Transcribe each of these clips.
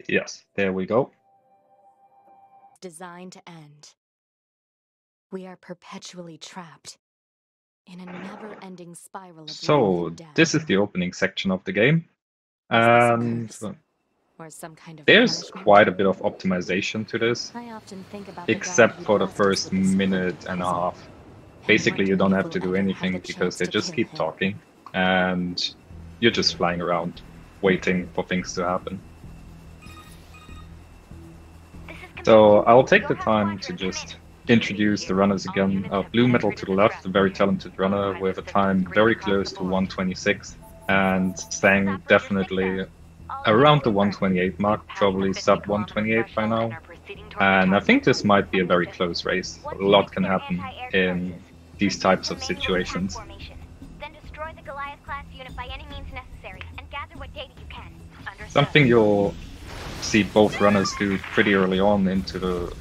Yes, there we go. Designed to end. We are perpetually trapped in a never-ending spiral of life So and death. this is the opening section of the game, Is this a and curse? Or some kind of there's punishment? quite a bit of optimization to this, I often think about the God except who for the blessed us first with this minute horrid and a puzzle, half. and Basically, you wonder don't if have we'll to do ever have the anything because chance they to just kill keep him. talking, and you're just flying around, waiting for things to happen. So I'll take the time to just introduce the runners again. BlueMetal to the left, a very talented runner with a time very close to 126, and wschseng definitely around the 128 mark, probably sub 128 by now. And I think this might be a very close race. A lot can happen in these types of situations. Then destroy the Goliath-class unit by any means necessary, and gather what data you can. Something you'll see both runners do pretty early on into the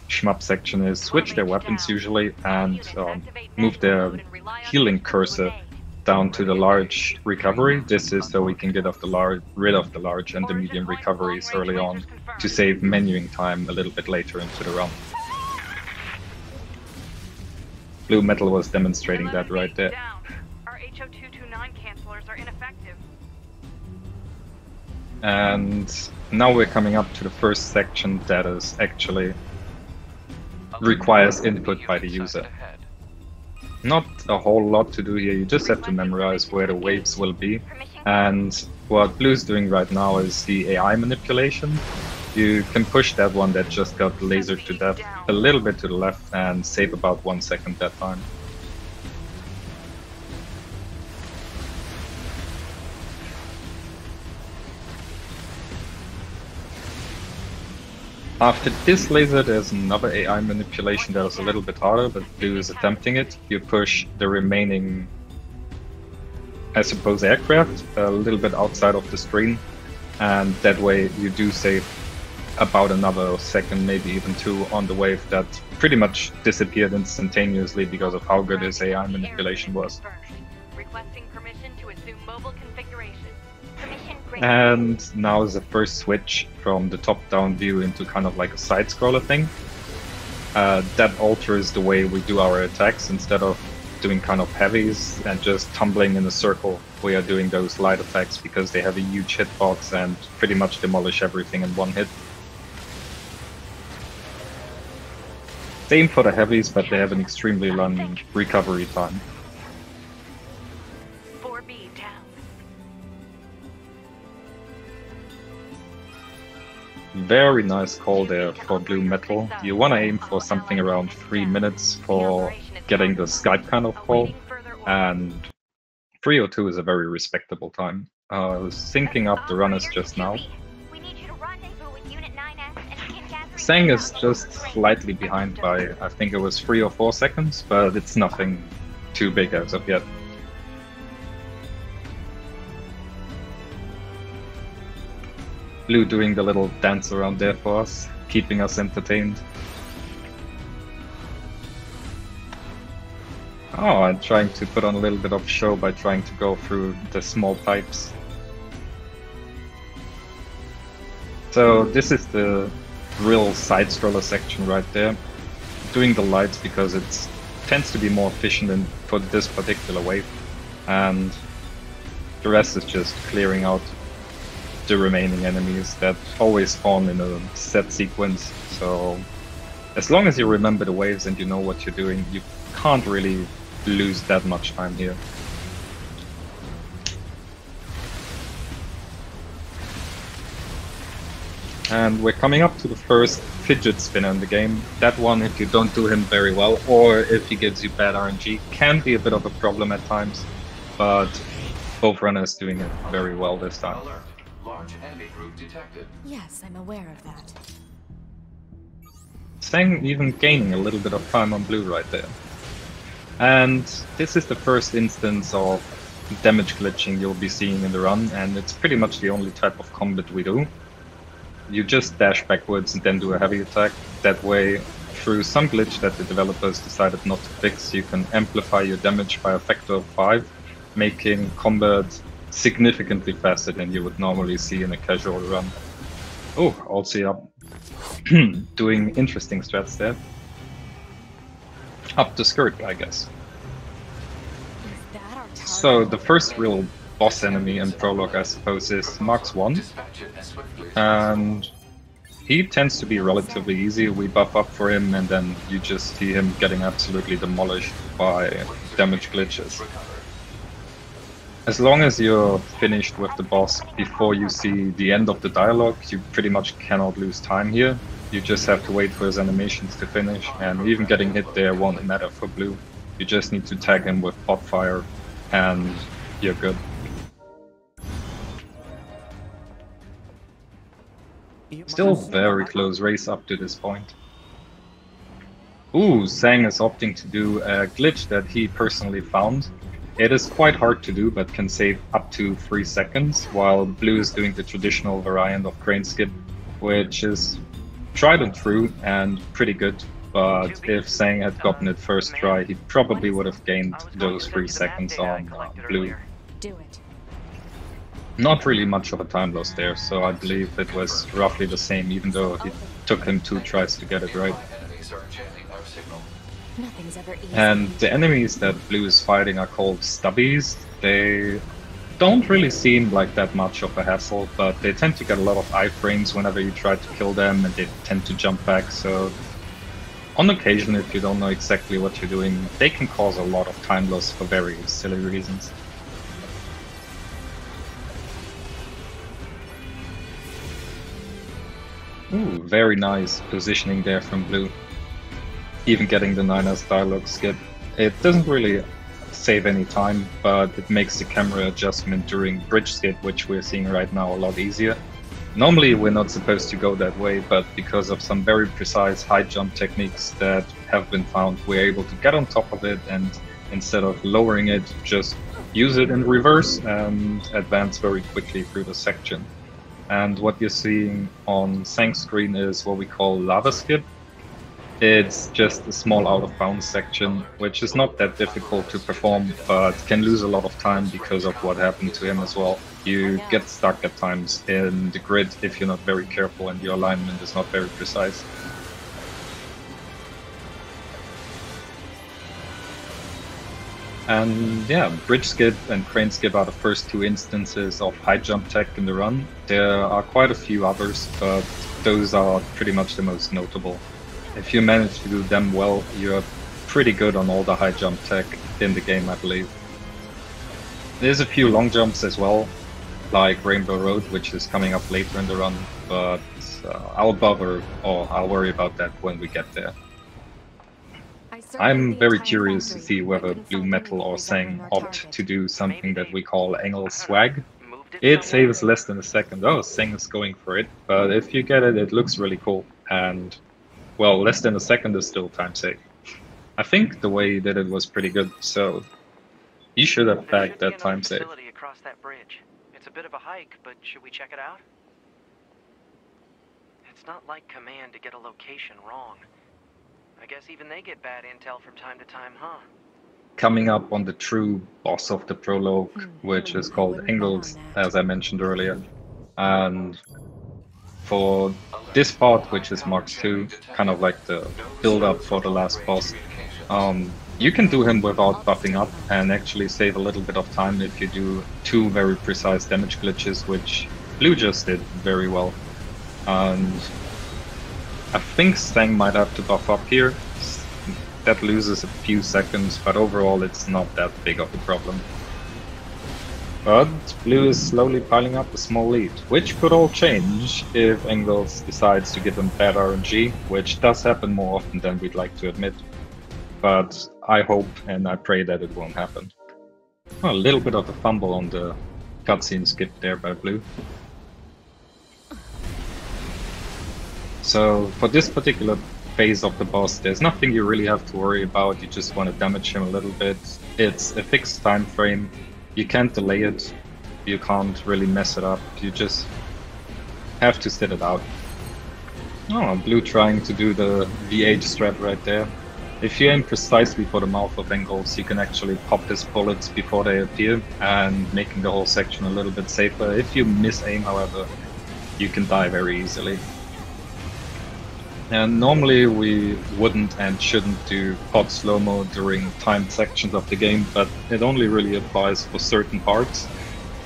shmup section is switch their weapons usually and move their healing cursor down to the large recovery. This is so we can get off the rid of the large and the medium recoveries early on to save menuing time a little bit later into the run. BlueMetal was demonstrating that right there. Our HO229 cancelers are ineffective. And now we're coming up to the first section that is actually requires input by the user. Not a whole lot to do here, you just have to memorize where the waves will be. And what Blue's doing right now is the AI manipulation. You can push that one that just got lasered to death a little bit to the left and save about 1 second that time. After this laser, there's another AI manipulation that is a little bit harder, but Blue is attempting it. You push the remaining, I suppose, aircraft a little bit outside of the screen, and that way you do save about another second, maybe even 2 on the wave that pretty much disappeared instantaneously because of how good his AI manipulation was. Requesting permission to assume mobile configuration. And now is the first switch from the top-down view into kind of like a side-scroller thing. That alters the way we do our attacks. Instead of doing kind of heavies and just tumbling in a circle, we are doing those light attacks because they have a huge hitbox and pretty much demolish everything in one hit. Same for the heavies, but they have an extremely long recovery time. 4B down. Very nice call there for BlueMetal. You want to aim for something around 3 minutes for getting the Skype kind of call, and 3:02 is a very respectable time. I was syncing up the runners just now. wschseng is just slightly behind by, I think it was 3 or 4 seconds, but it's nothing too big as of yet. Blue doing the little dance around there for us, keeping us entertained. Oh, I'm trying to put on a little bit of show by trying to go through the small pipes. So this is the real side-scroller section right there. Doing the lights because it tends to be more efficient for this particular wave. And the rest is just clearing out the remaining enemies that always spawn in a set sequence. So as long as you remember the waves and you know what you're doing, you can't really lose that much time here. And we're coming up to the first fidget spinner in the game. That one, if you don't do him very well, or if he gives you bad RNG, can be a bit of a problem at times, but both runners doing it very well this time. Large enemy group detected. Yes, I'm aware of that. wschseng even gaining a little bit of time on Blue right there. And this is the first instance of damage glitching you'll be seeing in the run, and it's pretty much the only type of combat we do. You just dash backwards and then do a heavy attack. That way, through some glitch that the developers decided not to fix, you can amplify your damage by a factor of 5, making combat significantly faster than you would normally see in a casual run. Oh, also up. Doing interesting strats there. Up the skirt, I guess. Is that our So target? the first real boss enemy in Prologue, I suppose, is Marks 1. Dispatch it as swiftly as And he tends to be relatively easy. We buff up for him, and then you just see him getting absolutely demolished by damage glitches. recover. As long as you're finished with the boss before you see the end of the dialogue, you pretty much cannot lose time here. You just have to wait for his animations to finish, and even getting hit there won't matter for Blue. You just need to tag him with pot fire, and you're good. Still very close race up to this point. Ooh, Sang is opting to do a glitch that he personally found. It is quite hard to do, but can save up to 3 seconds, while Blue is doing the traditional variant of crane skip, which is tried and true and pretty good. But if Sang had gotten it first try, he probably would have gained those 3 seconds on Blue. Do it. Not really much of a time loss there, so I believe it was roughly the same, even though it took him 2 tries to get it right. Enemies are jamming our signal. Nothing's ever easy. And the enemies that Blue is fighting are called stubbies. They don't really seem like that much of a hassle, but they tend to get a lot of iframes whenever you try to kill them, and they tend to jump back, so on occasion, if you don't know exactly what you're doing, they can cause a lot of time loss for very silly reasons. Ooh, very nice positioning there from Blue. Even getting the Niners dialogue skip. It doesn't really save any time, but it makes the camera adjustment during bridge skip, which we're seeing right now, a lot easier. Normally we're not supposed to go that way, but because of some very precise high jump techniques that have been found, we're able to get on top of it, and instead of lowering it, just use it in reverse and advance very quickly through the section. And what you're seeing on Sang's screen is what we call lava skip. It's just a small out of bounds section, which is not that difficult to perform, but can lose a lot of time because of what happened to him as well. You get stuck at times in the grid if you're not very careful and your alignment is not very precise. And yeah, bridge skip and crane skip are the first 2 instances of high jump tech in the run. There are quite a few others, but those are pretty much the most notable. If you manage to do them well, you're pretty good on all the high jump tech in the game, I believe. There's a few long jumps as well, like Rainbow Road, which is coming up later in the run, but I'll worry about that when we get there. I'm very curious to see whether BlueMetal or Sang opt to do something that we call angle swag. It saves less than a second. Oh, Sang is going for it, but if you get it, it looks really cool. And, well, less than a second is still time save. I think the way he did it was pretty good, so you should have bagged that time save. Across that bridge. It's a bit of a hike, but should we check it out? It's not like Command to get a location wrong. I guess even they get bad intel from time to time, huh? Coming up on the true boss of the prologue, which is called Engels, as I mentioned earlier. And for this part, which is Mark II, kind of like the build-up for the last boss, you can do him without buffing up and actually save a little bit of time if you do 2 very precise damage glitches, which Blue just did very well. And I think Sang might have to buff up here. That loses a few seconds, but overall it's not that big of a problem. But Blue is slowly piling up a small lead, which could all change if Engels decides to give him bad RNG, which does happen more often than we'd like to admit. But I hope and I pray that it won't happen. Oh, a little bit of a fumble on the cutscene skip there by Blue. So for this particular phase of the boss, there's nothing you really have to worry about. You just want to damage him a little bit. It's a fixed time frame. You can't delay it. You can't really mess it up. You just have to sit it out. Oh, Blue trying to do the VH strat right there. If you aim precisely for the mouth of Engels, you can actually pop his bullets before they appear, and making the whole section a little bit safer. If you miss aim, however, you can die very easily. And normally we wouldn't and shouldn't do pod slow-mo during timed sections of the game, but it only really applies for certain parts.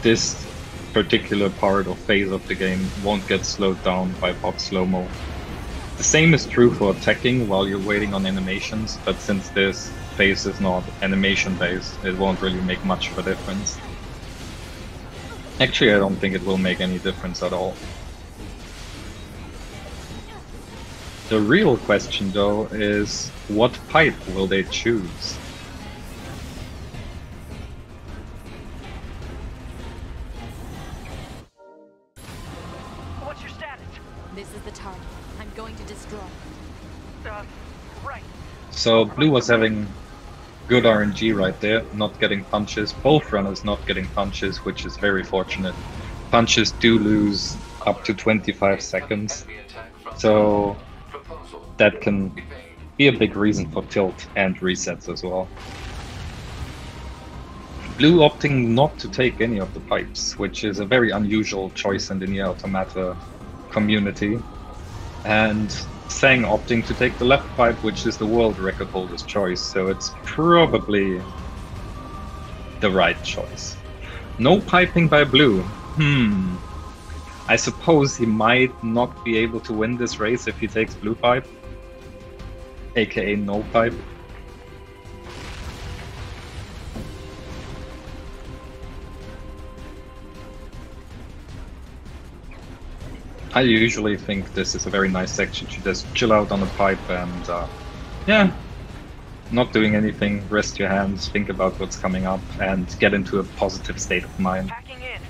This particular part or phase of the game won't get slowed down by pod slow-mo. The same is true for attacking while you're waiting on animations, but since this phase is not animation-based, it won't really make much of a difference. Actually, I don't think it will make any difference at all. The real question, though, is what pipe will they choose? What's your status? This is the target. I'm going to destroy. Right. So Blue was having good RNG right there, not getting punches. Both runners not getting punches, which is very fortunate. Punches do lose up to 25 seconds, so that can be a big reason for tilt and resets as well. Blue opting not to take any of the pipes, which is a very unusual choice in the NieR Automata community, and wschseng opting to take the left pipe, which is the world record holder's choice, so it's probably the right choice. No piping by Blue. I suppose he might not be able to win this race if he takes blue pipe, aka no pipe. I usually think this is a very nice section to just chill out on the pipe and yeah, not doing anything, rest your hands, think about what's coming up and get into a positive state of mind. Packing in.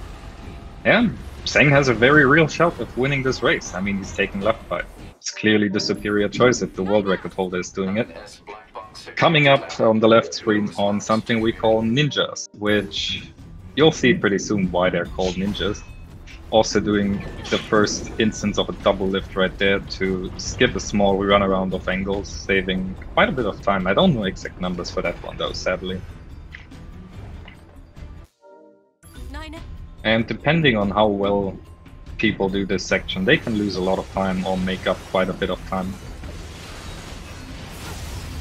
Yeah, wschseng has a very real shot of winning this race. I mean, he's taking left pipe. It's clearly the superior choice if the world record holder is doing it. Coming up on the left screen on something we call ninjas, which you'll see pretty soon why they're called ninjas. Also doing the first instance of a double lift right there to skip a small runaround of angles, saving quite a bit of time. I don't know exact numbers for that one though, sadly. And depending on how well people do this section, they can lose a lot of time or make up quite a bit of time.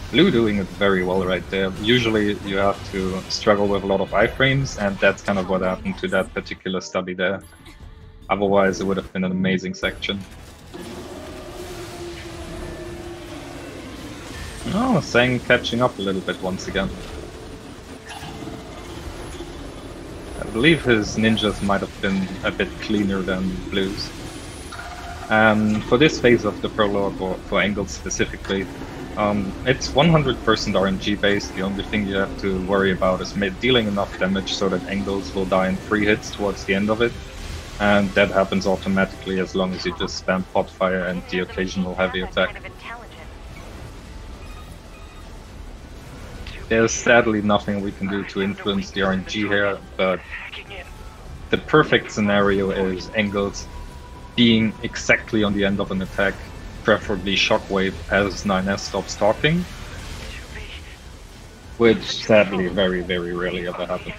Blue doing it very well right there. Usually you have to struggle with a lot of iframes, and that's kind of what happened to that particular stubby there. Otherwise it would have been an amazing section. Oh, wschseng catching up a little bit once again. I believe his ninjas might have been a bit cleaner than Blue's. And for this phase of the prologue, or for angles specifically, it's 100% RNG based. The only thing you have to worry about is dealing enough damage so that angles will die in 3 hits towards the end of it. And that happens automatically as long as you just spam pot fire and the occasional heavy attack. There's sadly nothing we can do to influence the RNG here, but the perfect scenario is angles being exactly on the end of an attack, preferably shockwave as 9S stops talking, which sadly very, very rarely ever happens.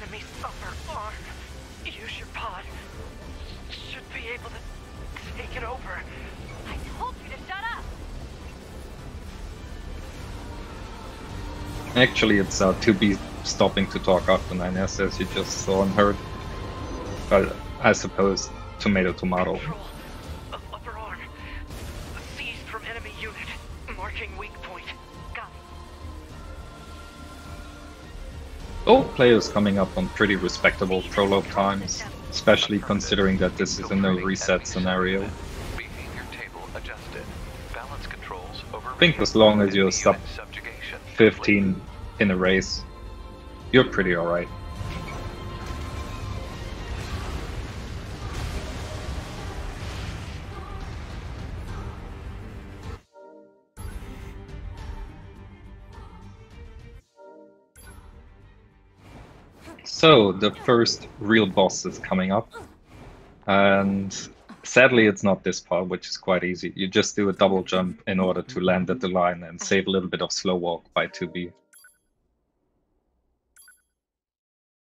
Actually, it's 2B stopping to talk after 9S, as you just saw and heard. But I suppose tomato. Upper arm. Seized from enemy unit. Marking weak point. Got it. Both players coming up on pretty respectable prologue times, especially considering that this is a no reset scenario. Behavior table adjusted. Balance controls over. I think as long as you're sub 15 in a race, you're pretty alright. So, the first real boss is coming up, and sadly it's not this part, which is quite easy. You just do a double jump in order to land at the line and save a little bit of slow walk by 2B.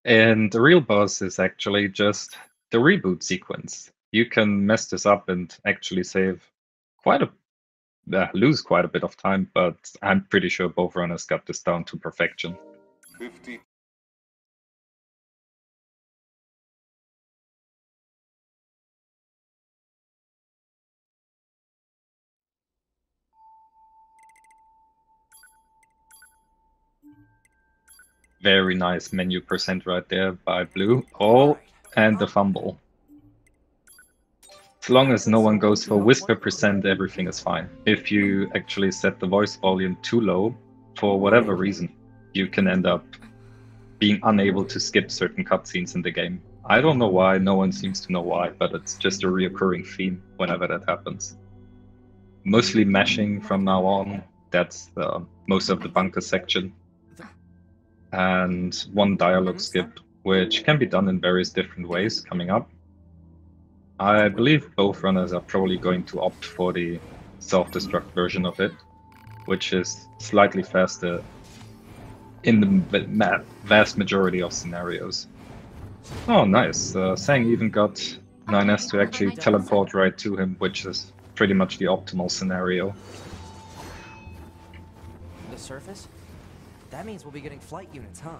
And the real boss is actually just the reboot sequence. you can mess this up and actually save quite a lose quite a bit of time, but I'm pretty sure both runners got this down to perfection. 50. Very nice menu percent right there by Blue. Oh, and the fumble. As long as no one goes for whisper percent, everything is fine. If you actually set the voice volume too low, for whatever reason, you can end up being unable to skip certain cutscenes in the game. I don't know why, no one seems to know why, but it's just a reoccurring theme whenever that happens. Mostly mashing from now on, that's most of the bunker section. And one dialogue skip, which can be done in various different ways coming up. I believe both runners are probably going to opt for the self-destruct version of it, which is slightly faster in the vast majority of scenarios. Oh, nice. Sang even got 9S to actually teleport right to him, which is pretty much the optimal scenario. The surface? That means we'll be getting flight units, huh?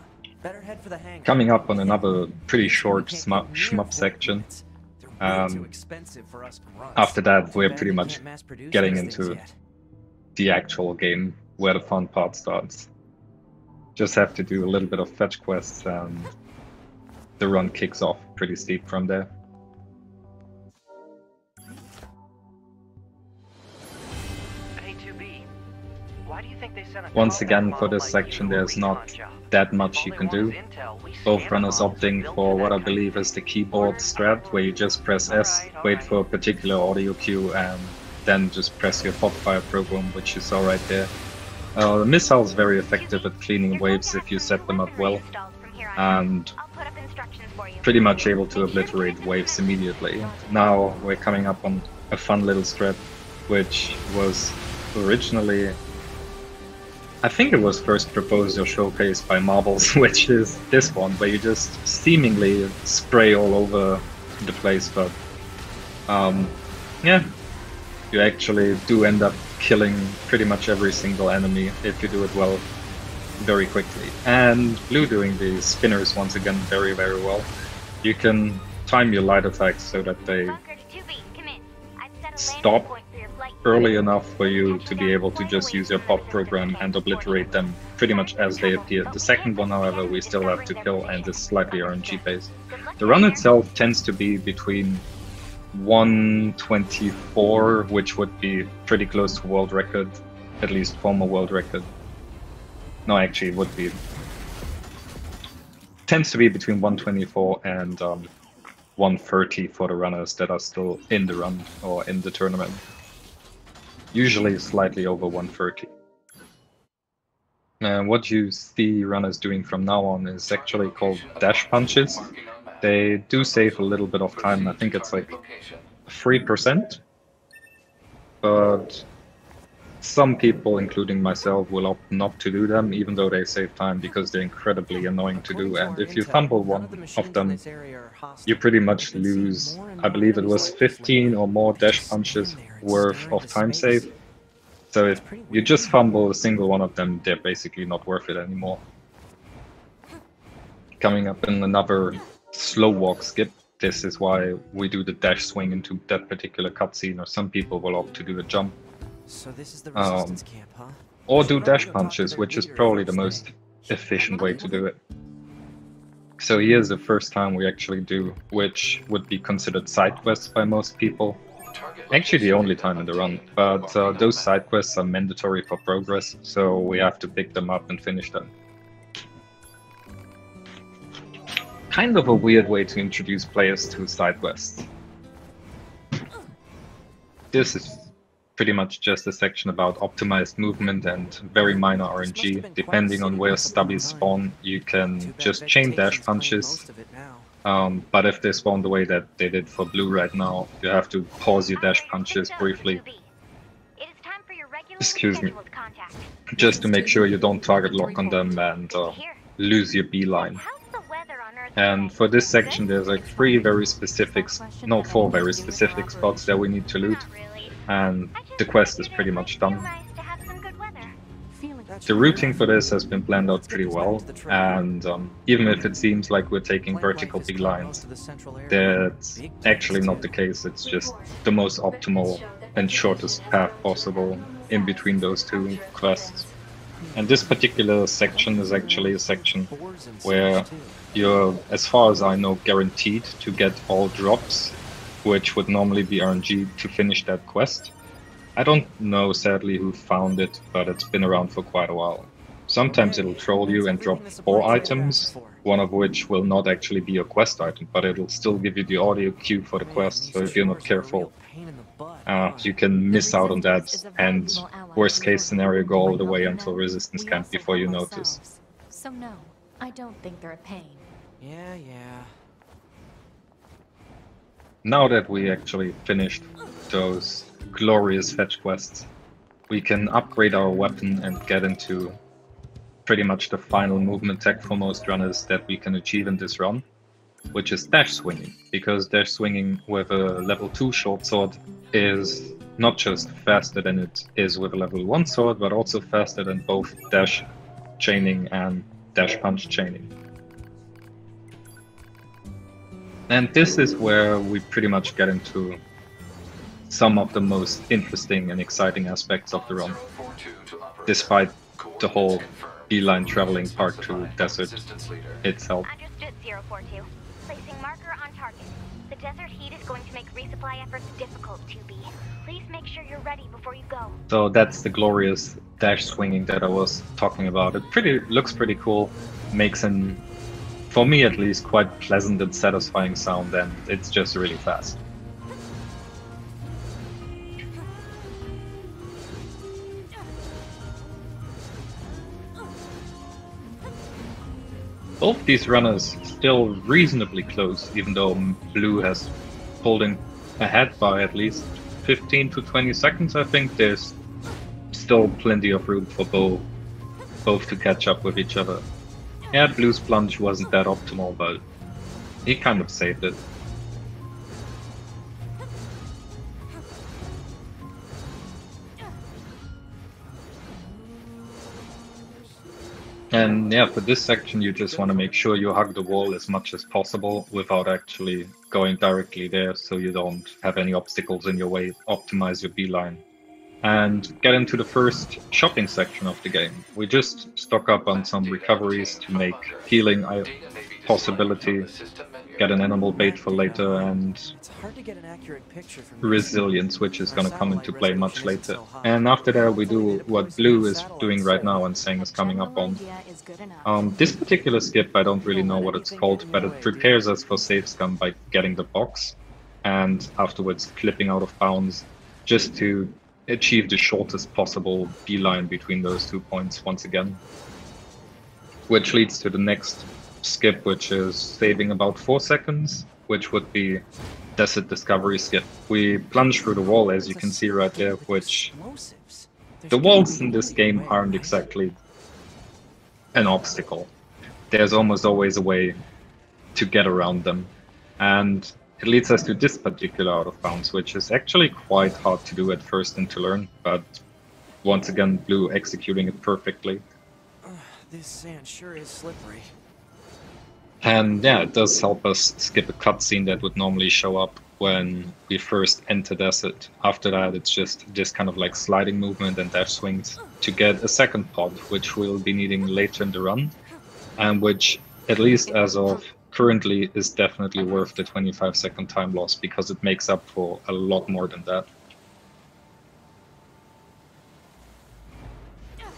Better head for the hangar. Coming up on another pretty short shmup section. After that, we're pretty much getting into the actual game where the fun part starts. Just have to do a little bit of fetch quests and the run kicks off pretty steep from there. Once again, for this section, there's not that much you can do. Both runners opting for what I believe is the keyboard strat, where you just press S, wait for a particular audio cue, and then just press your popfire program, which you saw right there. The missile is very effective at cleaning waves if you set them up well, and pretty much able to obliterate waves immediately. Now we're coming up on a fun little strat, which was originally, I think it was first proposed or showcased by Marbles, which is this one, where you just seemingly spray all over the place, but yeah, you actually do end up killing pretty much every single enemy if you do it well very quickly. And Blue doing the spinners once again very, very well. You can time your light attacks so that they stop early enough for you to be able to just use your pop program and obliterate them pretty much as they appear. The second one, however, we still have to kill, and is slightly RNG based. The run itself tends to be between 124, which would be pretty close to world record, at least former world record. No, actually it would be, tends to be between 124 and 130 for the runners that are still in the run or in the tournament. Usually slightly over 130. What you see runners doing from now on is actually called dash punches. They do save a little bit of time. I think it's like 3%. But some people, including myself, will opt not to do them, even though they save time, because they're incredibly annoying to do. And if you fumble one of them, you pretty much lose, I believe it was 15 or more dash punches worth of time save. So if you just fumble a single one of them, they're basically not worth it anymore. Coming up in another slow walk skip. This is why we do the dash swing into that particular cutscene, or some people will opt to do a jump. So this is the resistance camp, huh? Or do dash punches, which is probably the most efficient way to do it. So here's the first time we actually do, which would be considered side quests by most people. Actually the only time in the run, but those side quests are mandatory for progress, so we have to pick them up and finish them. Kind of a weird way to introduce players to side quests. This is pretty much just a section about optimized movement and very minor RNG. Depending on where stubbies spawn, you can just chain dash punches. But if they spawn the way that they did for Blue right now, you have to pause your dash punches briefly. Excuse me. Just to make sure you don't target lock on them and lose your beeline. How's the weather on Earth And for this section, there's like four very specific spots that we need to loot, and the quest is pretty much done. The routing for this has been planned out pretty well, and even if it seems like we're taking vertical beelines, that's actually not the case. It's just the most optimal and shortest path possible in between those two quests. And this particular section is actually a section where you're, as far as I know, guaranteed to get all drops, which would normally be RNG, to finish that quest. I don't know, sadly, who found it, but it's been around for quite a while. Sometimes it'll troll you and drop 4 items, one of which will not actually be a quest item, but it'll still give you the audio cue for the quest, so if you're not careful, you can miss out on that, and worst case scenario, go all the way until resistance camp before you notice. So no, I don't think they're a pain. Yeah. Now that we actually finished those glorious fetch quests, we can upgrade our weapon and get into pretty much the final movement tech for most runners that we can achieve in this run, which is dash swinging, because dash swinging with a level 2 short sword is not just faster than it is with a level 1 sword, but also faster than both dash chaining and dash punch chaining. And this is where we pretty much get into some of the most interesting and exciting aspects of the run, despite the whole beeline traveling part to desert itself. Understood, 042. Placing marker on target. The desert heat is going to make resupply efforts difficult, 2B. Please make sure you're ready before you go. So that's the glorious dash swinging that I was talking about. It looks pretty cool, makes an, for me at least, quite pleasant and satisfying sound, and it's just really fast. Both these runners still reasonably close, even though Blue has holding ahead by at least 15 to 20 seconds. I think there's still plenty of room for both to catch up with each other. Yeah, Blue's plunge wasn't that optimal, but he kind of saved it. And yeah, for this section you just want to make sure you hug the wall as much as possible without actually going directly there, so you don't have any obstacles in your way. Optimize your beeline. And get into the first shopping section of the game. We just stock up on some recoveries to make healing a possibility, get an animal bait for later, and resilience, which is going to come into play much later. And after that we do what Blue is doing right now and Seng is coming up on. This particular skip, I don't really know what it's called, but it prepares us for safe scum by getting the box and afterwards clipping out of bounds just to achieve the shortest possible beeline between those 2 points once again. Which leads to the next skip, which is saving about 4 seconds, which would be Desert Discovery skip. We plunge through the wall, as you can see right there, which the walls in this game aren't exactly an obstacle. There's almost always a way to get around them. And it leads us to this particular out of bounds, which is actually quite hard to do at first and to learn, but once again, Blue executing it perfectly. This sand sure is slippery. And yeah, it does help us skip a cutscene that would normally show up when we first enter Desert. After that, it's just this kind of like sliding movement and dash swings to get a second pod, which we'll be needing later in the run, and which, at least as of currently, is definitely worth the 25-second time loss, because it makes up for a lot more than that.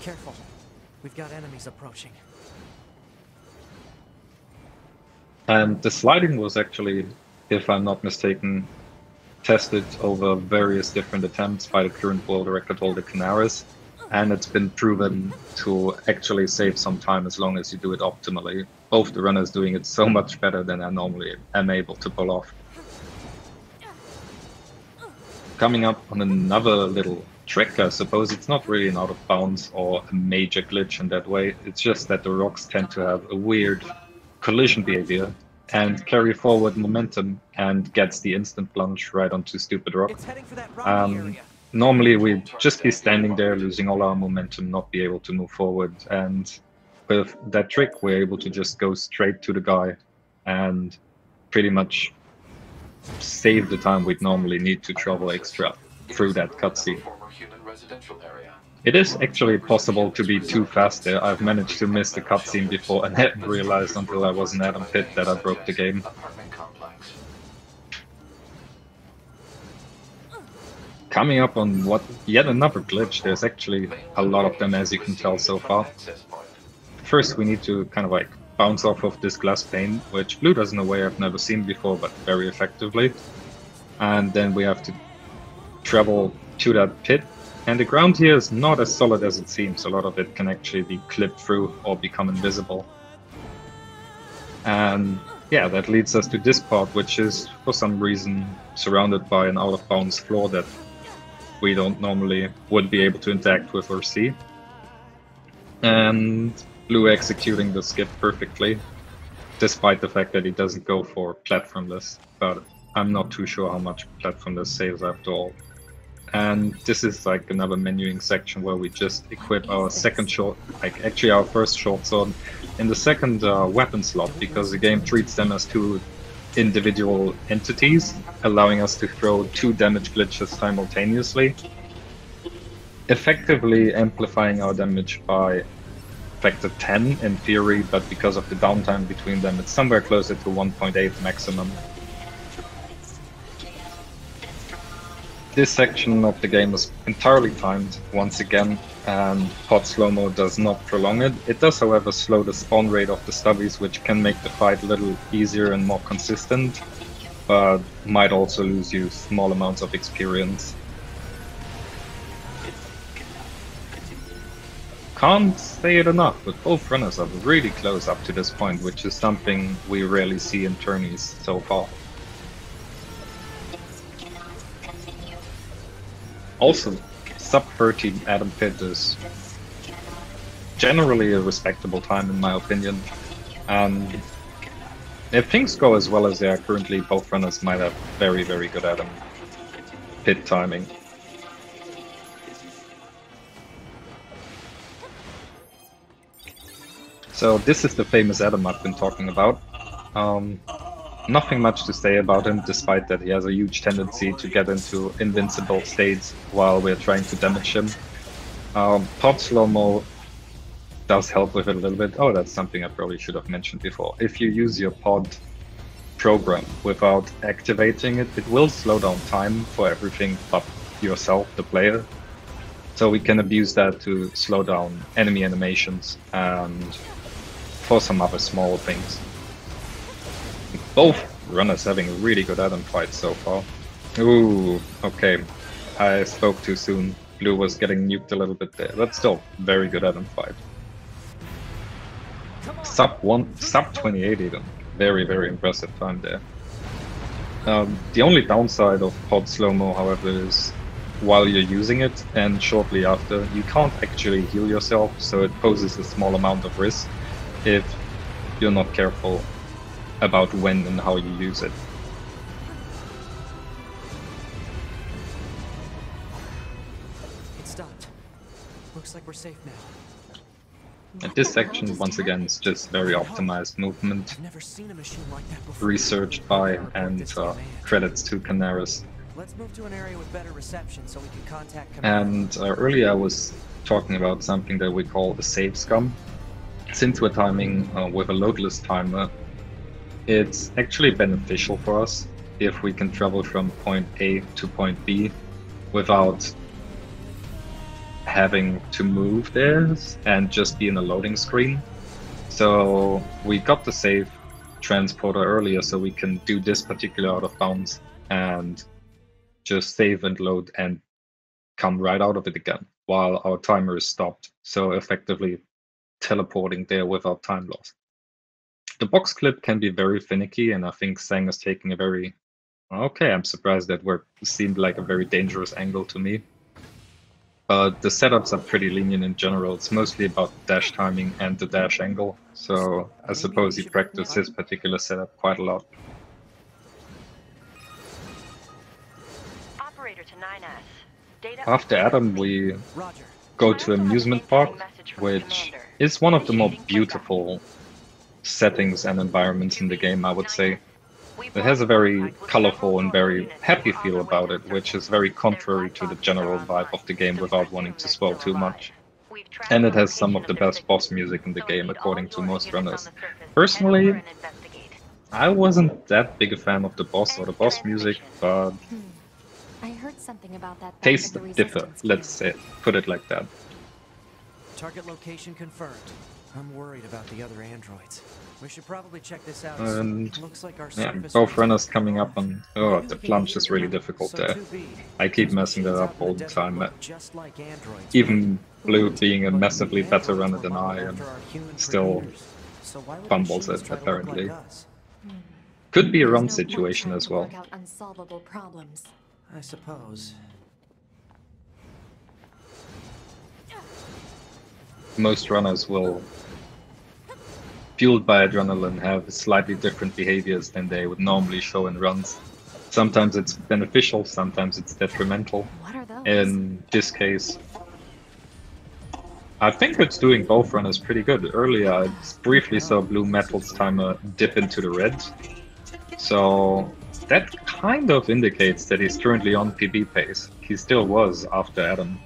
Careful. We've got enemies approaching. And the sliding was actually, if I'm not mistaken, tested over various different attempts by the current world record holder Canaris, and it's been proven to actually save some time as long as you do it optimally. Both the runners doing it so much better than I normally am able to pull off. Coming up on another little trick, I suppose. It's not really an out of bounds or a major glitch in that way, it's just that the rocks tend to have a weird collision behavior and carry forward momentum and gets the instant plunge right onto Stupid Rock. It's heading for that rocky area. Normally we'd just be standing there losing all our momentum, not be able to move forward, and with that trick we're able to just go straight to the guy and pretty much save the time we'd normally need to travel extra through that cutscene. It is actually possible to be too fast there. I've managed to miss the cutscene before and hadn't realized until I was in Adam Pit that I broke the game. Coming up on yet another glitch. There's actually a lot of them, as you can tell so far. First we need to kind of like bounce off of this glass pane, which Blue does in a way I've never seen before, but very effectively. And then we have to travel to that pit. And the ground here is not as solid as it seems. A lot of it can actually be clipped through or become invisible. And yeah, that leads us to this part, which is for some reason surrounded by an out-of-bounds floor that we don't normally would be able to interact with or see. And Blue executing the skip perfectly, despite the fact that he doesn't go for platformless, but I'm not too sure how much platformless saves after all. And this is like another menuing section where we just equip our second short, like actually our first short sword in the second weapon slot, because the game treats them as two individual entities, allowing us to throw 2 damage glitches simultaneously, effectively amplifying our damage by factor 10 in theory, but because of the downtime between them it's somewhere closer to 1.8 maximum. This section of the game is entirely timed once again, and pod slow-mo does not prolong it. It does, however, slow the spawn rate of the stubbies, which can make the fight a little easier and more consistent, but might also lose you small amounts of experience. Can't say it enough, but both runners are really close up to this point, which is something we rarely see in tourneys so far. Also, sub 30 Adam Pit is generally a respectable time in my opinion. If things go as well as they are currently, both runners might have very, very good Adam Pit timing. So this is the famous Adam I've been talking about. Nothing much to say about him, despite that he has a huge tendency to get into invincible states while we're trying to damage him. Pod slow-mo does help with it a little bit. Oh, that's something I probably should have mentioned before. If you use your pod program without activating it, it will slow down time for everything but yourself, the player. So we can abuse that to slow down enemy animations and for some other small things. Both runners having a really good Adam fight so far. Ooh, okay. I spoke too soon. Blue was getting nuked a little bit there, but still, very good Adam fight. Sub 28 even. Very, very impressive time there. The only downside of pod slow-mo, however, is while you're using it and shortly after, you can't actually heal yourself, so it poses a small amount of risk if you're not careful about when and how you use it. It stopped. Looks like we're safe now. And this section, once again, is just very optimized movement, I've never seen a machine like that before. researched by and credits to Canaris. Let's move to an area with better reception so we can contact command. And earlier I was talking about something that we call the save scum. Since we're timing with a loadless timer, it's actually beneficial for us if we can travel from point A to point B without having to move there and just be in a loading screen. So we got the save transporter earlier so we can do this particular out of bounds and just save and load and come right out of it again while our timer is stopped. So effectively teleporting there without time loss. The box clip can be very finicky, and I think wschseng is taking a very... Okay, I'm surprised that seemed like a very dangerous angle to me. but the setups are pretty lenient in general. It's mostly about dash timing and the dash angle, so I suppose he practiced his particular setup quite a lot. Operator to 9S. Data After Adam, we go to amusement park, which is one of the more beautiful settings and environments in the game, I would say. It has a very colorful and very happy feel about it, which is very contrary to the general vibe of the game without wanting to spoil too much. And it has some of the best boss music in the game, according to most runners. Personally, I wasn't that big a fan of the boss or the boss music, but I heard something about that. tastes differ, let's say, put it like that. Target location confirmed. I'm worried about the other androids. We should probably check this out. And Looks like our yeah, surface both runners coming up on... Oh, the plunge is really difficult So there. 2B, I keep messing that machines up out in the all the desert time. look just like androids. Even Blue, being a massively better runner than I am, After our human still predators. So why would fumbles machines it, try to look apparently. like us? Could be a There's run no point situation trying as to well. work out unsolvable problems. I suppose. Most runners will, fueled by adrenaline, have slightly different behaviors than they would normally show in runs. Sometimes it's beneficial, sometimes it's detrimental. What are those? In this case, I think it's doing both runners pretty good. Earlier, I briefly saw BlueMetal's timer dip into the red, so that kind of indicates that he's currently on PB pace. He still was after Adam.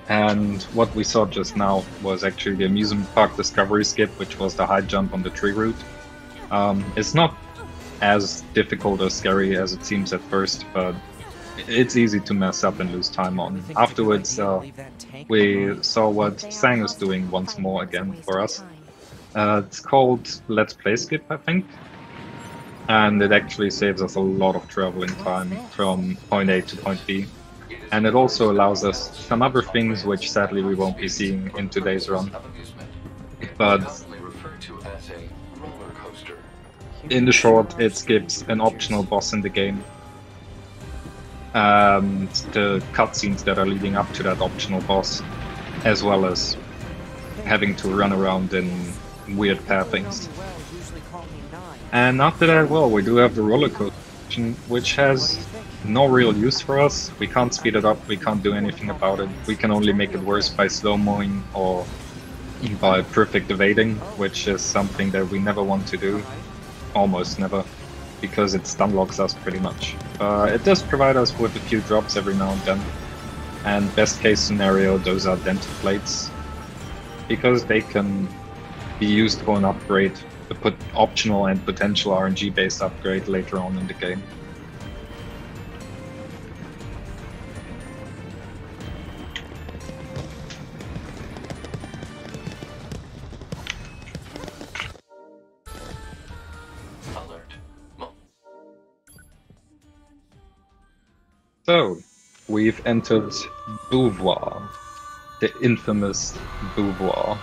And what we saw just now was actually the amusement park discovery skip, which was the high jump on the tree root. It's not as difficult or scary as it seems at first, but it's easy to mess up and lose time on. Afterwards, we saw what wschseng is doing once more again for us. It's called Let's Play Skip, I think. And it actually saves us a lot of traveling time from point A to point B. And it also allows us some other things which sadly we won't be seeing in today's run. But in the short, it skips an optional boss in the game. And the cutscenes that are leading up to that optional boss, as well as having to run around in weird pathings. And after that, well, we do have the roller coaster, which has no real use for us. We can't speed it up, we can't do anything about it. We can only make it worse by slow-moing or by perfect evading, which is something that we never want to do. Almost never, because it stun locks us pretty much. It does provide us with a few drops every now and then. And best case scenario, those are dented plates, because they can be used for an upgrade, a optional and potential RNG based upgrade later on in the game. So, we've entered Beauvoir, the infamous Beauvoir.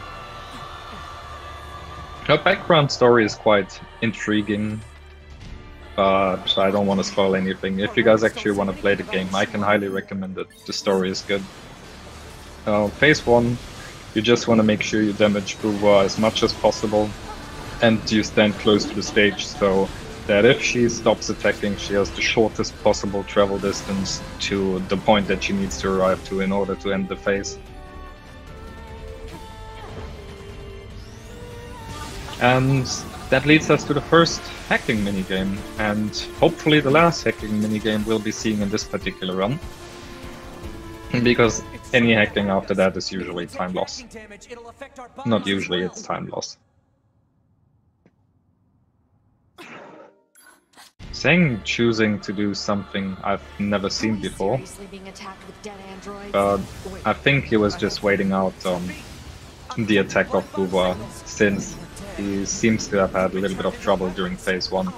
Her background story is quite intriguing, but I don't want to spoil anything. If you guys actually want to play the game, I can highly recommend it. The story is good. Phase 1, you just want to make sure you damage Beauvoir as much as possible, and you stand close to the stage so that if she stops attacking, she has the shortest possible travel distance to the point that she needs to arrive to in order to end the phase. And that leads us to the first hacking minigame, and hopefully the last hacking minigame we'll be seeing in this particular run. Because any hacking after that is usually time loss. Not usually, it's time loss. wschseng choosing to do something I've never seen before, but I think he was just waiting out the attack of Beauvoir, since he seems to have had a little bit of trouble during phase 1.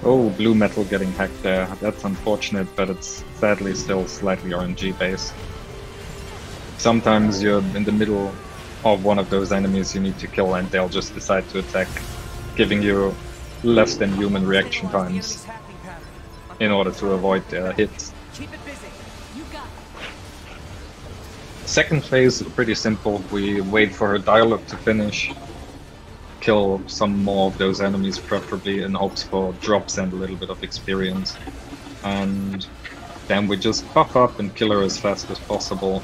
Oh, BlueMetal getting hacked there. That's unfortunate, but it's sadly still slightly RNG based. sometimes you're in the middle of one of those enemies you need to kill and they'll just decide to attack, giving you less than human reaction times in order to avoid their hits. Keep it busy. You got it. Second phase, pretty simple. We wait for her dialogue to finish, kill some more of those enemies, preferably in hopes for drops and a little bit of experience. And then we just buff up and kill her as fast as possible,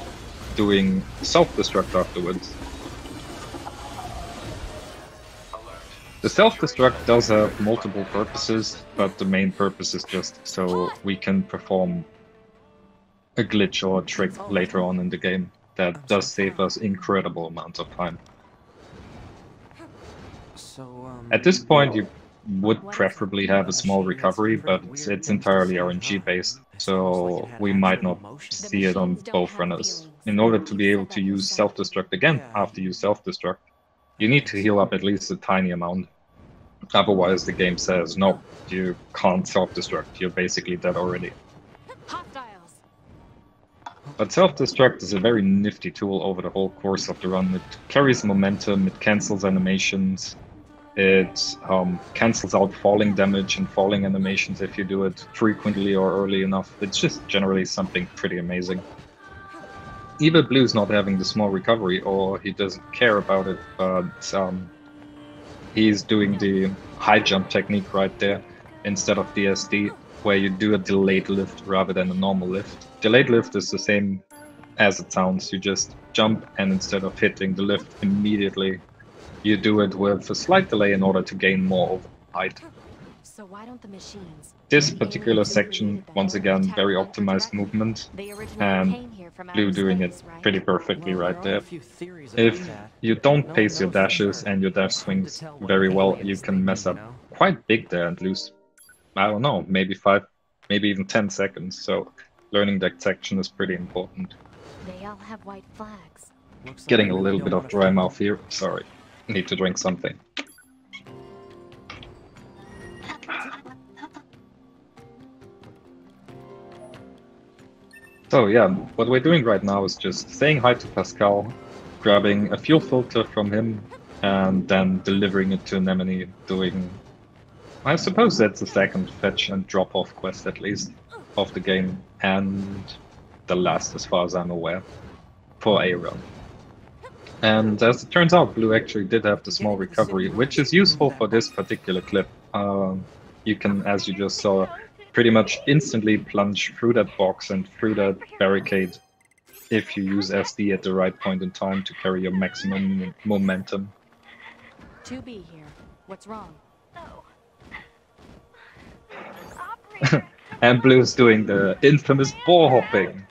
doing self-destruct afterwards. The self-destruct does have multiple purposes, but the main purpose is just so we can perform a glitch or a trick later on in the game that does save us incredible amounts of time. So, At this point, you would preferably have a small recovery, but it's entirely RNG based, so we might not see it on both runners. In order to be able to use self-destruct again after you self-destruct, you need to heal up at least a tiny amount. Otherwise, the game says, no, you can't self-destruct, you're basically dead already. Hostiles. But self-destruct is a very nifty tool over the whole course of the run. It carries momentum, it cancels animations, it cancels out falling damage and falling animations if you do it frequently or early enough. It's just generally something pretty amazing. Either Blue's not having the small recovery or he doesn't care about it, but he's doing the high jump technique right there instead of the SD, where you do a delayed lift rather than a normal lift. Delayed lift is the same as it sounds. You just jump and instead of hitting the lift immediately, you do it with a slight delay in order to gain more over height. So why don't the machines? This particular section, once again, very optimized movement, and Blue doing it pretty perfectly right there. If you don't pace your dashes and your dash swings very well, you can mess up quite big there and lose, I don't know, maybe 5, maybe even 10 seconds. So learning that section is pretty important. They all have white flags. Getting a little bit of dry mouth here, sorry. Need to drink something. So yeah, what we're doing right now is just saying hi to Pascal, grabbing a fuel filter from him, and then delivering it to Anemone, doing... I suppose that's the second fetch and drop-off quest at least of the game, and the last as far as I'm aware, for a run. And as it turns out, Blue actually did have the small recovery, which is useful for this particular clip. You can, as you just saw, pretty much instantly plunge through that box and through that barricade if you use SD at the right point in time to carry your maximum momentum. 2B here. What's wrong? Oh. And Blue's doing the infamous ball hopping.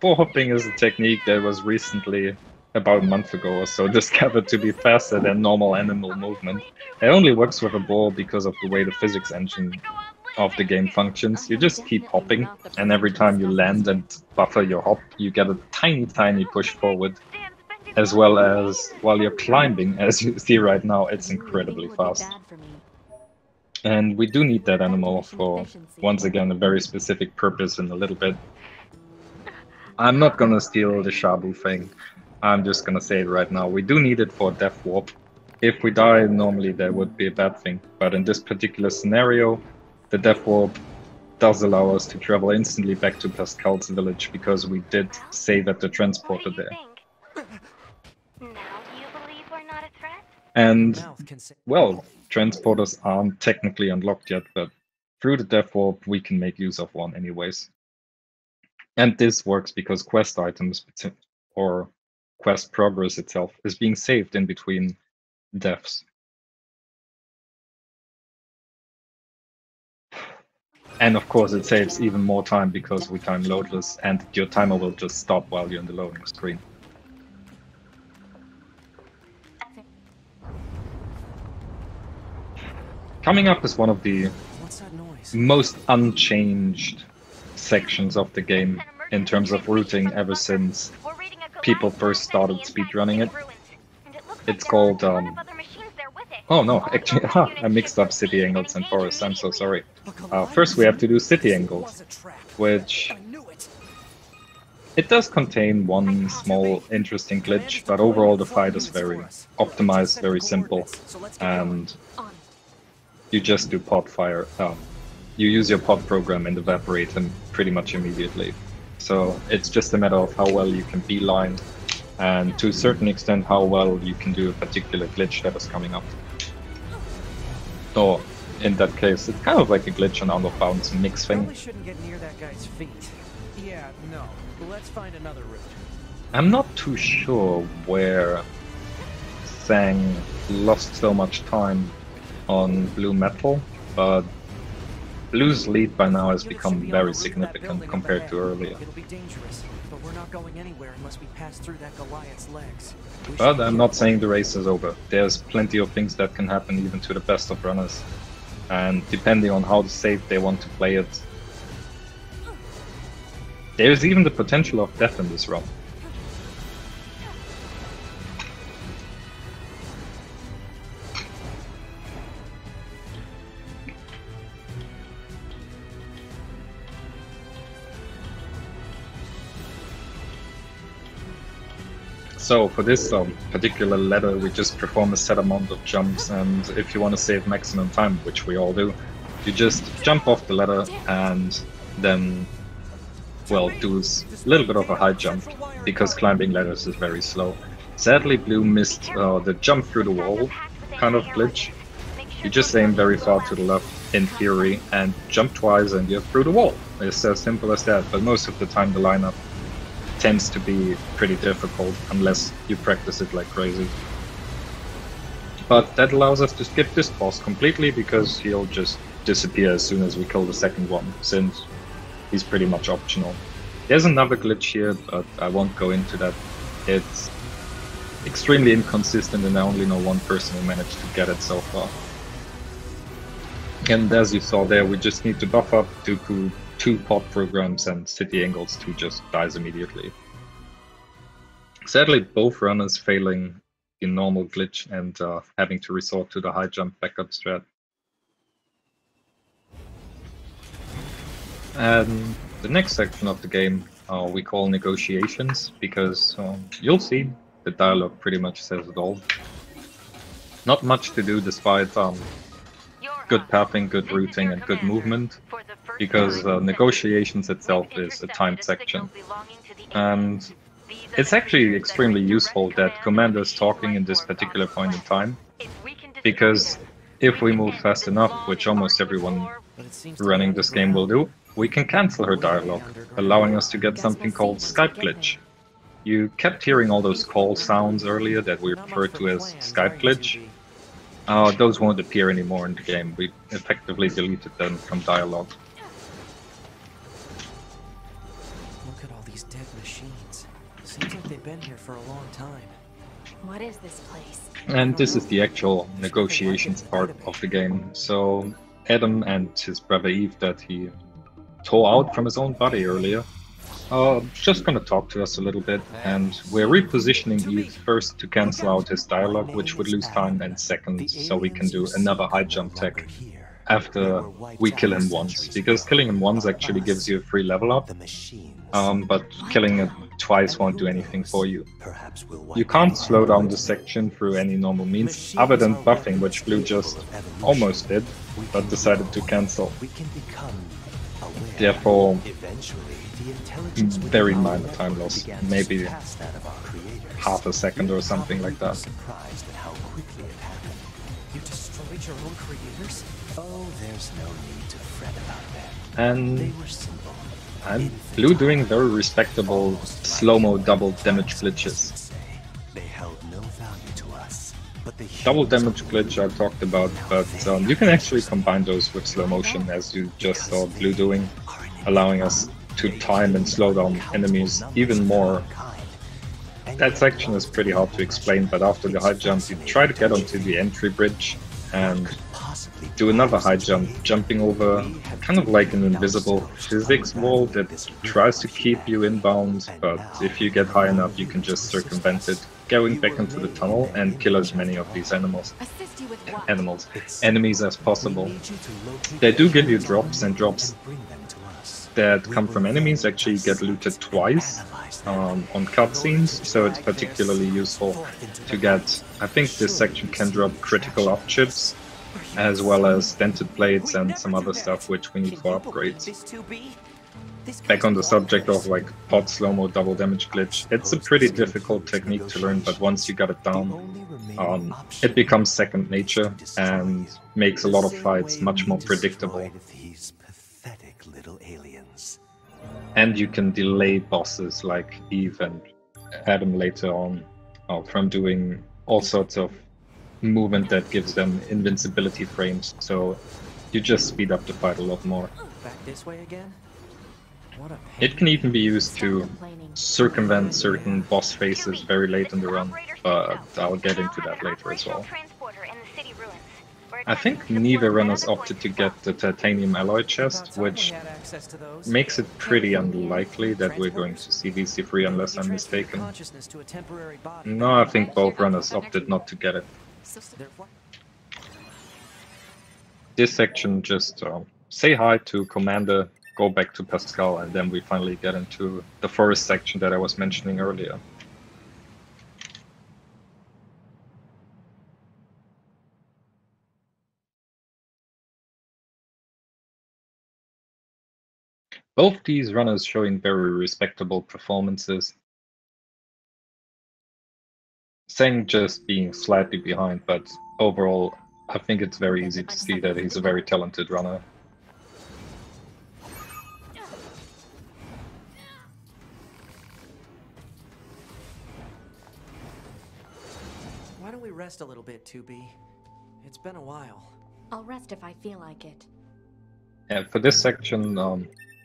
Ball hopping is a technique that was recently, about a month ago or so, discovered to be faster than normal animal movement. It only works with a ball because of the way the physics engine of the game functions. You just keep hopping, and every time you land and buffer your hop, you get a tiny push forward, as well as while you're climbing, as you see right now, it's incredibly fast. And we do need that animal for, once again, a very specific purpose in a little bit. I'm not gonna steal the Shabu thing. I'm just gonna say it right now. We do need it for Death Warp. If we die, normally that would be a bad thing. But in this particular scenario, the Death Warp does allow us to travel instantly back to Pascal's village because we did save at the transporter there. Now do you believe we're not a threat? And, well, transporters aren't technically unlocked yet, but through the Death Warp we can make use of one anyways. And this works because quest items, or quest progress itself, is being saved in between deaths. And of course it saves even more time because we time loadless and your timer will just stop while you're in the loading screen. Coming up is one of the most unchanged sections of the game in terms of routing ever since people first started speedrunning it. It's called, oh no, actually, I mixed up city angles and forests, I'm so sorry. First we have to do city angles, which It does contain one small interesting glitch, but overall the fight is very optimized, very simple, and you just do pod fire. You use your pod program and evaporate him pretty much immediately. So it's just a matter of how well you can beeline, and to a certain extent how well you can do a particular glitch that is coming up. Or in that case, it's kind of like a glitch on out of bounds mix thing. Probably shouldn't get near that guy's feet. Yeah, no. Let's find another route. I'm not too sure where wschseng lost so much time on BlueMetal, but Blue's lead by now has become very significant compared to earlier. It'll be dangerous, but we're not going anywhere unless we pass through that Goliath's legs. But I'm not saying the race is over. There's plenty of things that can happen even to the best of runners. And depending on how safe they want to play it, there's even the potential of death in this run. So for this particular ladder, we just perform a set amount of jumps, and if you want to save maximum time, which we all do, you just jump off the ladder and then, well, do a little bit of a high jump, because climbing ladders is very slow. Sadly, Blue missed the jump through the wall kind of glitch. You just aim very far to the left, in theory, and jump twice and you're through the wall. It's as simple as that, but most of the time the lineup tends to be pretty difficult unless you practice it like crazy. But that allows us to skip this boss completely, because he'll just disappear as soon as we kill the second one, since he's pretty much optional. There's another glitch here, but I won't go into that. It's extremely inconsistent and I only know one person who managed to get it so far. And as you saw there, we just need to buff up Dooku 2 pod programs and City Angles 2 just dies immediately. Sadly, both runners failing in normal glitch and having to resort to the high jump backup strat. And the next section of the game we call negotiations, because you'll see the dialogue pretty much says it all. Not much to do despite good pathing, good routing, and good movement, because negotiations itself is a timed section. And it's actually extremely useful that Commander is talking in this particular point in time, because if we move fast enough, which almost everyone running this game will do, we can cancel her dialogue, allowing us to get something called Skype glitch. You kept hearing all those call sounds earlier that we referred to as Skype glitch. Those won't appear anymore in the game. We effectively deleted them from dialogue. Look at all these dead machines. Seems like they've been here for a long time. What is this place? And this is the actual negotiations part of the game. So Adam and his brother Eve, that he tore out from his own body earlier, just gonna talk to us a little bit, and we're repositioning Eve first to cancel out his dialogue, which would lose time, and second, so we can do another high jump tech after we kill him once, because killing him once actually gives you a free level up, but killing it twice won't do anything for you. You can't slow down the section through any normal means, other than buffing, which Blue just almost did, but decided to cancel. Therefore, very minor time loss, maybe half a second or something like that. You destroyed your own creators? Oh, there's no need to fret about them. And They were simple. Blue doing very respectable slow-mo double damage glitches. They held no value to us. But the Double damage glitch I talked about, but you can actually combine those with slow motion, as you just saw Blue doing, allowing us to time and slow down enemies even more. That section is pretty hard to explain, but after the high jump you try to get onto the entry bridge and do another high jump, jumping over kind of like an invisible physics wall that tries to keep you inbound, but if you get high enough you can just circumvent it, going back into the tunnel and kill as many of these enemies as possible. They do give you drops, and drops that come from enemies actually get looted twice, on cutscenes, so it's particularly useful to get. I think this section can drop critical up chips, as well as dented plates and some other stuff which we need for upgrades. Back on the subject of like pot slow-mo double damage glitch, it's a pretty difficult technique to learn, but once you got it down, it becomes second nature and makes a lot of fights much more predictable. And you can delay bosses like Eve and Adam later on from doing all sorts of movement that gives them invincibility frames, so you just speed up the fight a lot more. Back this way again? What a pain. It can even be used to circumvent certain boss phases very late in the run, but I'll get into that later as well. I think neither runners opted to get the titanium alloy chest, which makes it pretty unlikely that we're going to see VC3 unless I'm mistaken. No, I think both runners opted not to get it. This section just say hi to Commander, go back to Pascal, and then we finally get into the forest section that I was mentioning earlier. Both these runners showing very respectable performances. Seng just being slightly behind, but overall I think it's very easy to see that he's a very talented runner. Why don't we rest a little bit, 2B? It's been a while. I'll rest if I feel like it. And for this section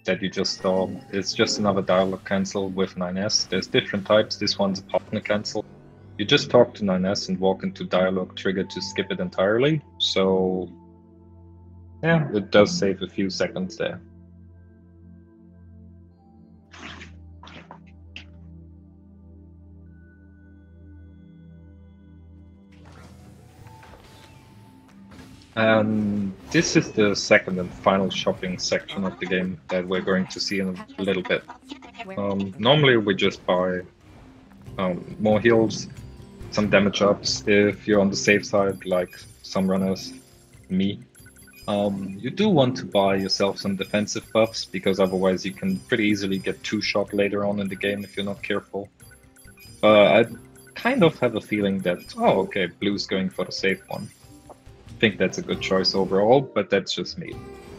that you just saw, it's just another dialogue cancel with 9S. There's different types. This one's a partner cancel. You just talk to 9S and walk into dialogue trigger to skip it entirely. So yeah, it does save a few seconds there. And this is the second and final shopping section of the game that we're going to see in a little bit. Normally we just buy more heals, some damage ups if you're on the safe side, like some runners, me. You do want to buy yourself some defensive buffs, because otherwise you can pretty easily get two-shot later on in the game if you're not careful. I kind of have a feeling that, oh okay, Blue's going for the safe one. I think that's a good choice overall, but that's just me.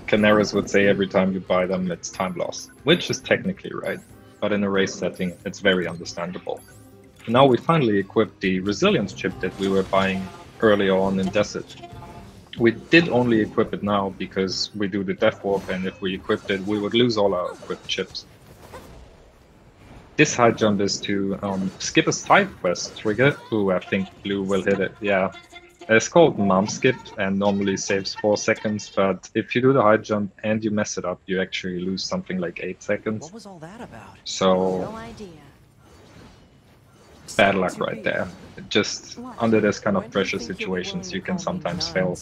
Canaris would say every time you buy them it's time lost, which is technically right, but in a race setting it's very understandable. Now we finally equipped the resilience chip that we were buying earlier on in Desert. We did only equip it now because we do the Death Warp, and if we equipped it we would lose all our equipped chips. This high jump is to skip a side quest trigger. Ooh, I think Blue will hit it, yeah. It's called Mom Skip and normally saves 4 seconds, but if you do the high jump and you mess it up, you actually lose something like 8 seconds. What was all that about? No So, idea. bad luck right there. Just under this kind of pressure situations, you can sometimes fail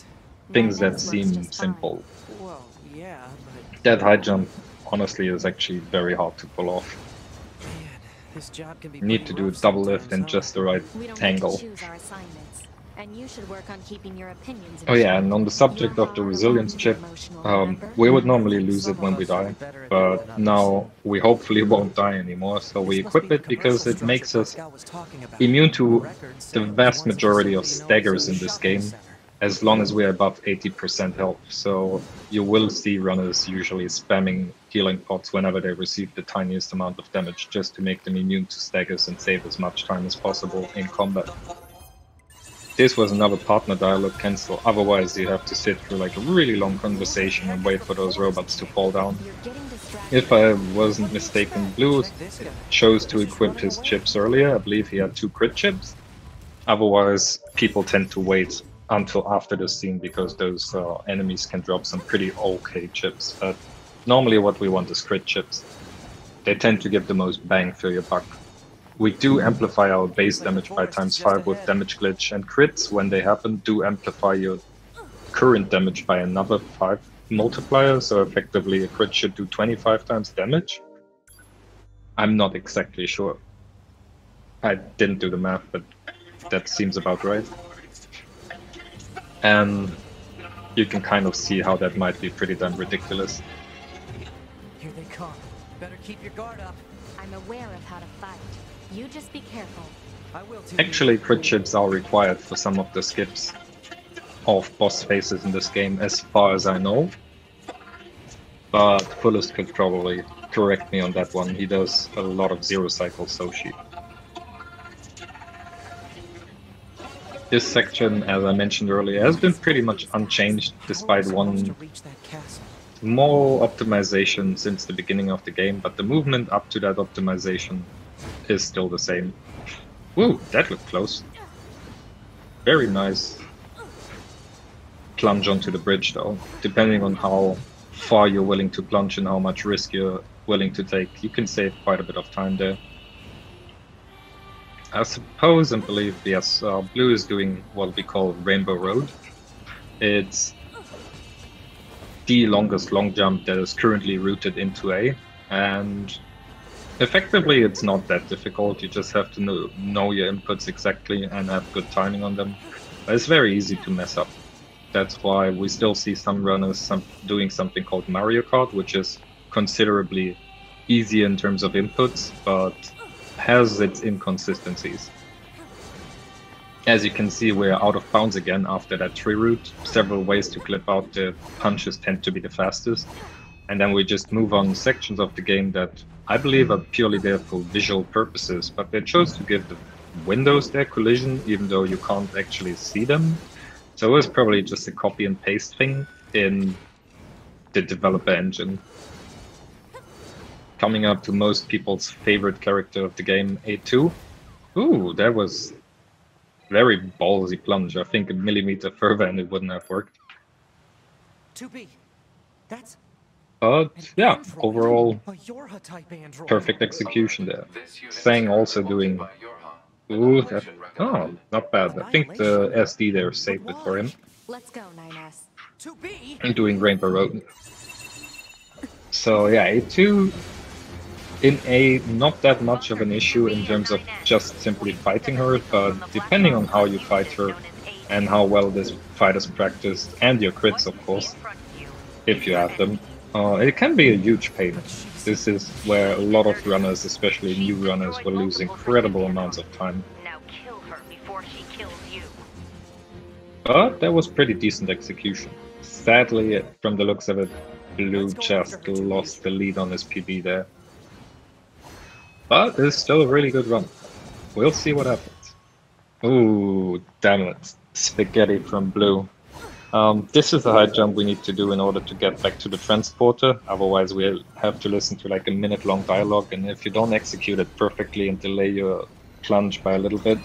things that seem simple. Well, yeah, but That high jump, honestly, is actually very hard to pull off. man, this job can be You need to pretty do a rough double lift in sometimes, just the right We don't angle. get to choose our assignments, and you should work on keeping your opinions. Oh yeah, and on the subject of the resilience chip, we would normally lose it when we die, but now we hopefully won't die anymore, so we equip it because it makes us immune to the vast majority of staggers in this game, as long as we're above 80% health. So you will see runners usually spamming healing pots whenever they receive the tiniest amount of damage, just to make them immune to staggers and save as much time as possible in combat. This was another partner dialogue cancel, otherwise you have to sit through like a really long conversation and wait for those robots to fall down. If I wasn't mistaken, Blue chose to equip his chips earlier. I believe he had 2 crit chips. Otherwise, people tend to wait until after the scene because those enemies can drop some pretty okay chips. But normally what we want is crit chips. They tend to give the most bang for your buck. We do amplify our base damage by ×5 with damage glitch, and crits, when they happen, do amplify your current damage by another 5 multiplier, so effectively a crit should do 25 times damage. I'm not exactly sure. I didn't do the math, but that seems about right. And you can kind of see how that might be pretty damn ridiculous. Here they come. Better keep your guard up. I'm aware of how to fight. You just be careful. I will too. Actually, crit chips are required for some of the skips of boss faces in this game, as far as I know. But Fullest could probably correct me on that one. He does a lot of zero cycle Soshi. This section, as I mentioned earlier, has been pretty much unchanged, despite one small optimization since the beginning of the game, but the movement up to that optimization is still the same. Woo, that looked close. Very nice plunge onto the bridge though. Depending on how far you're willing to plunge and how much risk you're willing to take, you can save quite a bit of time there. I suppose and believe, yes, Blue is doing what we call Rainbow Road. It's the longest long jump that is currently routed into A, and effectively it's not that difficult. You just have to know your inputs exactly and have good timing on them. But it's very easy to mess up. That's why we still see some runners doing something called Mario Kart, which is considerably easier in terms of inputs, but has its inconsistencies. As you can see, we're out of bounds again after that tree route. Several ways to clip out, the punches tend to be the fastest. And then we just move on sections of the game that I believe are purely there for visual purposes, but they chose to give the windows their collision, even though you can't actually see them. So it was probably just a copy and paste thing in the developer engine. Coming up to most people's favorite character of the game, A2. Ooh, that was very ballsy plunge. I think a millimeter further and it wouldn't have worked. 2B. That's But yeah, overall, a Yorha type android. perfect execution there. Sang also doing... Ooh, that... Oh, not bad. I think the SD there saved it for him. Let's go, 9S. 2B. And doing Rainbow Road. So yeah, A2 in A, not that much of an issue in terms of just simply fighting her, but depending on how you fight her and how well this fight is practiced, and your crits of course, if you have them, it can be a huge pain. This is where a lot of runners, especially new runners, will lose incredible amounts of time. Now kill her before she kills you. But that was pretty decent execution. Sadly, from the looks of it, Blue just lost the lead on his PB there. But it's still a really good run. We'll see what happens. Ooh, damn it. Spaghetti from Blue. This is the high jump we need to do in order to get back to the transporter. Otherwise we'll have to listen to like a minute-long dialogue, and if you don't execute it perfectly and delay your plunge by a little bit,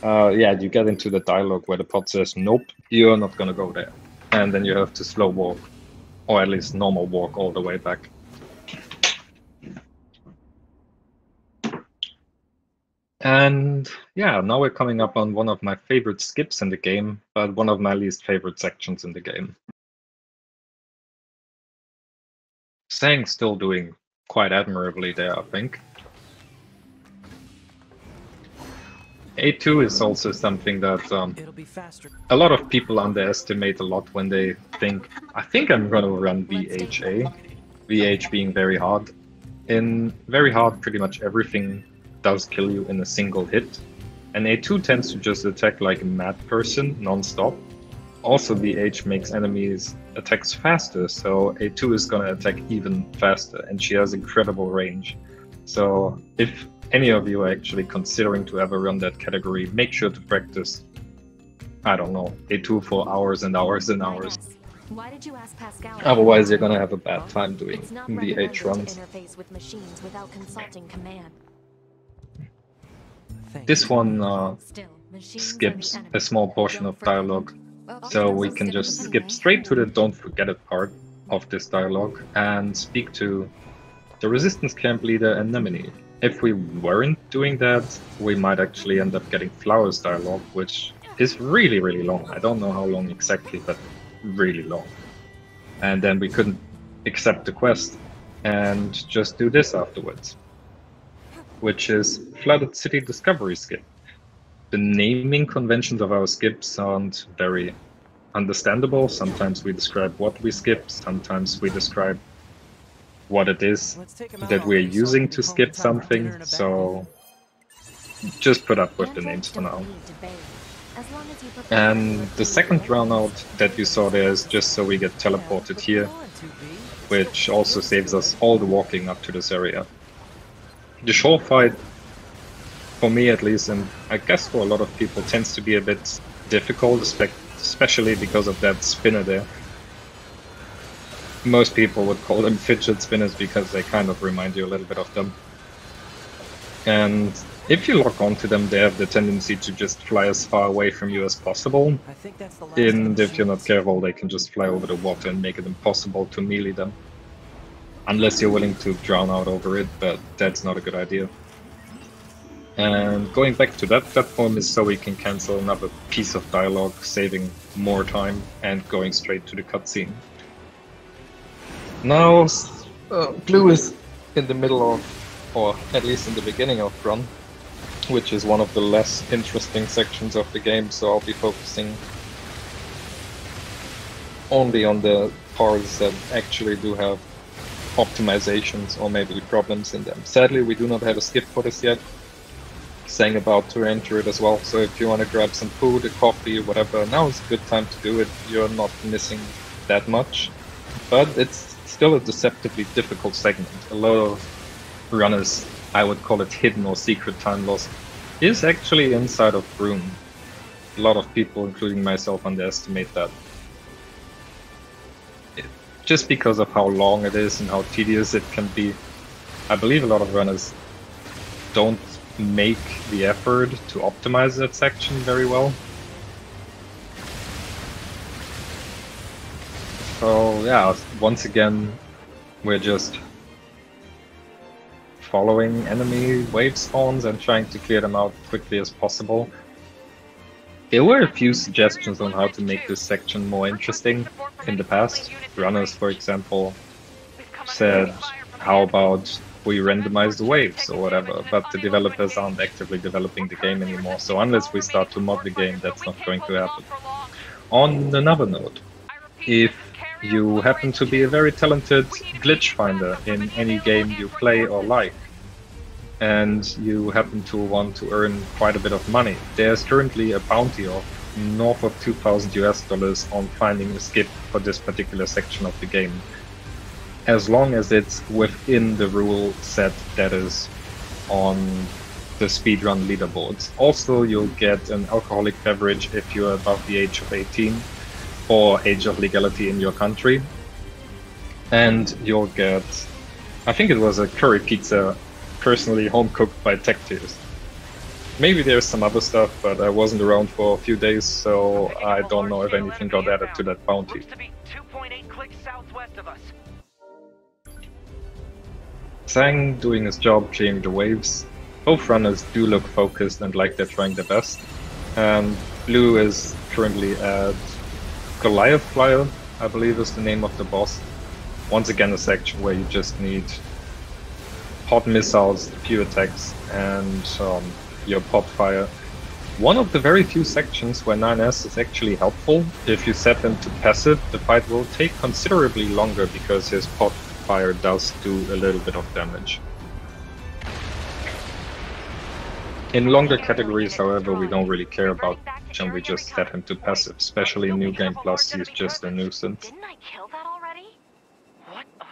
yeah, you get into the dialogue where the pod says, nope, you're not gonna go there. And then you have to slow walk, or at least normal walk all the way back. And yeah, now we're coming up on one of my favorite skips in the game, but one of my least favorite sections in the game. Sang's still doing quite admirably there, I think. A2 is also something that a lot of people underestimate a lot when they think, I think I'm going to run VHA, VH being very hard. In very hard, pretty much everything does kill you in a single hit, and A2 tends to just attack like a mad person non-stop. Also, VH makes enemies attacks faster, so A2 is gonna attack even faster, and she has incredible range. So if any of you are actually considering to ever run that category, make sure to practice, I don't know, A2 for hours and hours and hours. Why did you ask Pascal? Otherwise you're gonna have a bad time doing VH runs. Interface with machines without consulting command. This one skips a small portion of dialogue, so we can just skip straight to the don't forget it part of this dialogue and speak to the resistance camp leader Anemone. If we weren't doing that, we might actually end up getting Flowers dialogue, which is really, really long. I don't know how long exactly, but really long. And then we couldn't accept the quest and just do this afterwards. which is Flooded City Discovery Skip. The naming conventions of our skips aren't very understandable. Sometimes we describe what we skip, sometimes we describe what it is that we're using to skip something, so just put up with the names for now. And the second brownout that you saw there is just so we get teleported here, which also saves us all the walking up to this area. The shore fight, for me at least, and I guess for a lot of people, tends to be a bit difficult, especially because of that spinner there. Most people would call them fidget spinners because they kind of remind you a little bit of them. And if you lock onto them, they have the tendency to just fly as far away from you as possible. And if you're not careful, they can just fly over the water and make it impossible to melee them. Unless you're willing to drown out over it, but that's not a good idea. And going back to that platform is so we can cancel another piece of dialogue, saving more time and going straight to the cutscene. Now, Blue is in the middle of, or at least in the beginning of run, which is one of the less interesting sections of the game, so I'll be focusing only on the parts that actually do have optimizations or maybe problems in them. Sadly, we do not have a skip for this yet. Saying about to enter it as well, so if you want to grab some food, a coffee, whatever, now is a good time to do it. You're not missing that much, but it's still a deceptively difficult segment. A lot of runners, I would call it hidden or secret time loss, is actually inside of Broom. A lot of people, including myself, underestimate that. Just because of how long it is and how tedious it can be, I believe a lot of runners don't make the effort to optimize that section very well. So yeah, once again, we're just following enemy wave spawns and trying to clear them out quickly as possible. There were a few suggestions on how to make this section more interesting in the past. Runners, for example, said, how about we randomize the waves or whatever, but the developers aren't actively developing the game anymore, so unless we start to mod the game, that's not going to happen. On another note, if you happen to be a very talented glitch finder in any game you play or like, and you happen to want to earn quite a bit of money, there's currently a bounty of north of $2,000 on finding a skip for this particular section of the game, as long as it's within the rule set that is on the speedrun leaderboards. Also, you'll get an alcoholic beverage if you're above the age of 18 or age of legality in your country. And you'll get, I think it was a curry pizza, personally home cooked by Tech Tears. Maybe there's some other stuff, but I wasn't around for a few days, so I don't know if anything got added to that bounty. Looks to be 2.8 clicks southwest of us. Sang doing his job clearing the waves. Both runners do look focused and like they're trying their best. Blue is currently at Goliath Flyer, I believe is the name of the boss. Once again, a section where you just need hot missiles, few attacks, and your pop fire. One of the very few sections where 9S is actually helpful. If you set him to passive, the fight will take considerably longer because his pop fire does do a little bit of damage. In longer categories, however, we don't really care about and we just set him to passive, especially in New Game Plus, he's just a nuisance. Didn't I kill that already? What on?